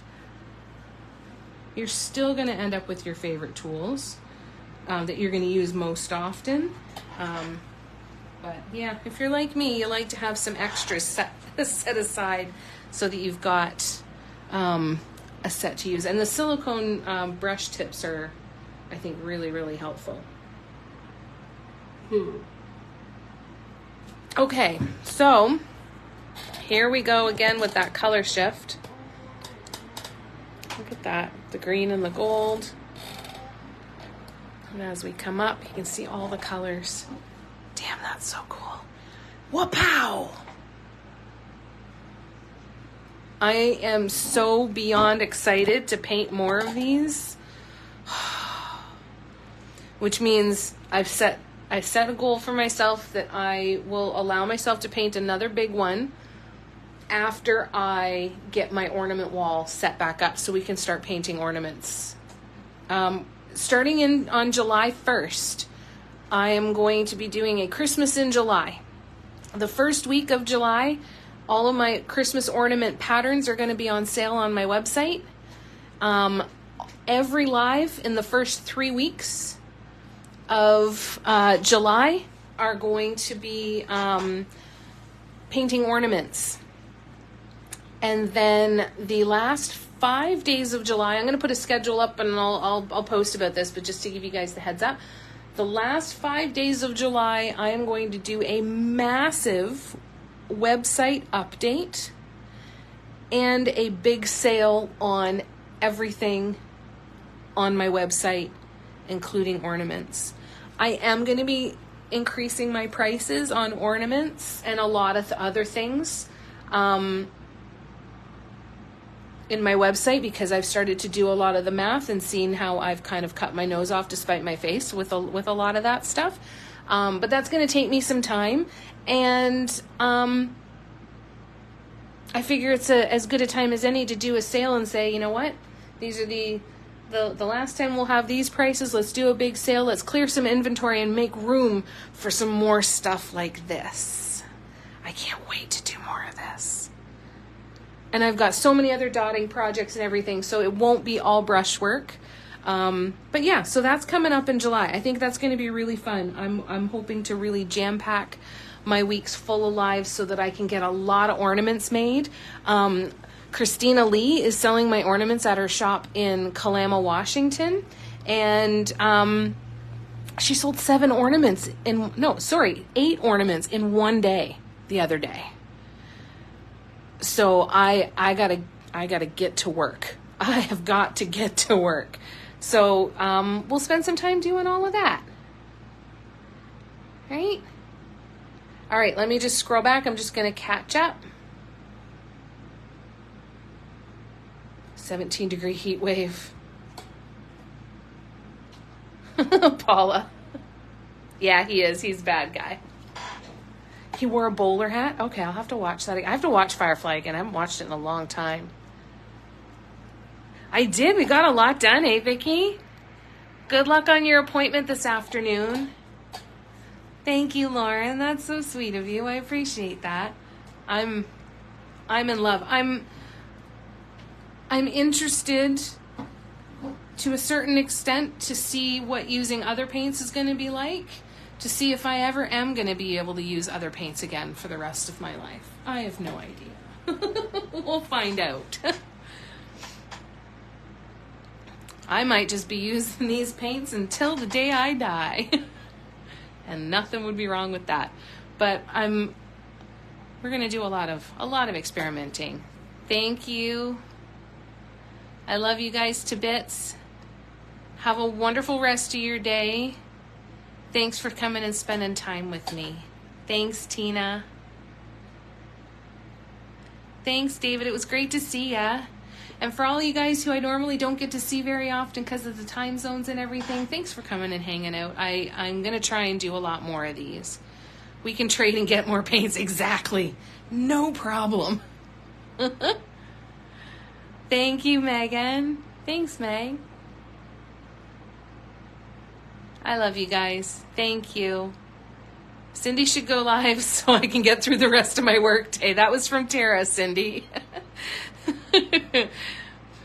you're still going to end up with your favorite tools that you're going to use most often. But yeah, if you're like me, you like to have some extras set aside so that you've got a set to use. And the silicone brush tips are, I think, really, really helpful. Okay, so here we go again with that color shift. Look at that, the green and the gold. And as we come up, you can see all the colors. Damn, that's so cool. Wha-pow! I am so beyond excited to paint more of these. Which means I've set a goal for myself that I will allow myself to paint another big one after I get my ornament wall set back up so we can start painting ornaments. Starting on July 1st, I am going to be doing a Christmas in July. The first week of July, all of my Christmas ornament patterns are going to be on sale on my website. Every live in the first 3 weeks of July are going to be painting ornaments. And then the last 5 days of July, I'm going to put a schedule up and I'll post about this, but just to give you guys the heads up, the last 5 days of July, I am going to do a massive website update and a big sale on everything on my website, including ornaments. I am going to be increasing my prices on ornaments and a lot of other things in my website because I've started to do a lot of the math and seen how I've kind of cut my nose off to spite my face with a lot of that stuff. But that's going to take me some time, and I figure it's as good a time as any to do a sale and say, you know what, these are the last time we'll have these prices. Let's do a big sale. Let's clear some inventory and make room for some more stuff like this. I can't wait to do more of this. And I've got so many other dotting projects and everything, so it won't be all brushwork. But yeah, so that's coming up in July. I think that's going to be really fun. I'm hoping to really jam-pack my weeks full of lives so that I can get a lot of ornaments made. Christina Lee is selling my ornaments at her shop in Kalama, Washington. And she sold 8 ornaments in one day the other day. So I gotta get to work. I have got to get to work. So we'll spend some time doing all of that. Right? All right, let me just scroll back. I'm just gonna catch up. 17-degree heat wave. Paula. Yeah, he is. He's a bad guy. He wore a bowler hat? Okay, I'll have to watch that. I have to watch Firefly again. I haven't watched it in a long time. I did. We got a lot done, eh, Vicki? Good luck on your appointment this afternoon. Thank you, Lauren. That's so sweet of you. I appreciate that. I'm in love. I'm interested to a certain extent to see what using other paints is going to be like, to see if I ever am going to be able to use other paints again for the rest of my life. I have no idea. We'll find out. I might just be using these paints until the day I die. And nothing would be wrong with that. But we're going to do a lot of experimenting. Thank you. I love you guys to bits. Have a wonderful rest of your day. Thanks for coming and spending time with me. Thanks, Tina. Thanks, David. It was great to see ya. And for all you guys who I normally don't get to see very often because of the time zones and everything, thanks for coming and hanging out. I'm going to try and do a lot more of these. We can trade and get more paints. Exactly. No problem. Thank you, Megan. Thanks, Meg. I love you guys. Thank you. Cindy should go live so I can get through the rest of my work day. That was from Tara, Cindy.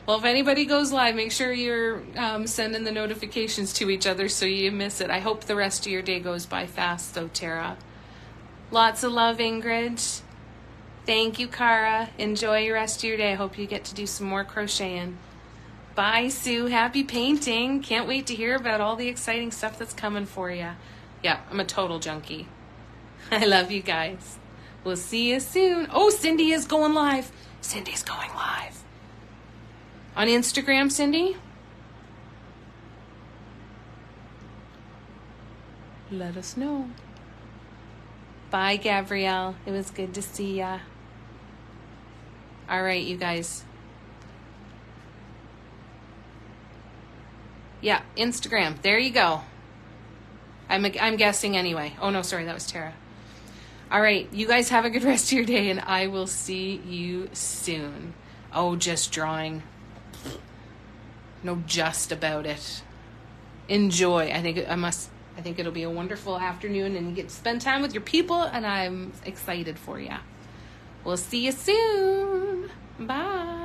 Well, if anybody goes live, make sure you're sending the notifications to each other so you miss it. I hope the rest of your day goes by fast, though, Tara. Lots of love, Ingrid. Thank you, Cara. Enjoy the rest of your day. I hope you get to do some more crocheting. Bye, Sue. Happy painting. Can't wait to hear about all the exciting stuff that's coming for you. Yeah, I'm a total junkie. I love you guys. We'll see you soon. Oh, Cindy is going live. Cindy's going live. On Instagram, Cindy? Let us know. Bye, Gabrielle. It was good to see ya. All right, you guys. Yeah, Instagram. There you go. I'm guessing anyway. Oh, no, sorry. That was Tara. All right. You guys have a good rest of your day, and I will see you soon. Oh, just drawing. No just about it. Enjoy. I think it'll be a wonderful afternoon, and you get to spend time with your people, and I'm excited for you. We'll see you soon. Bye.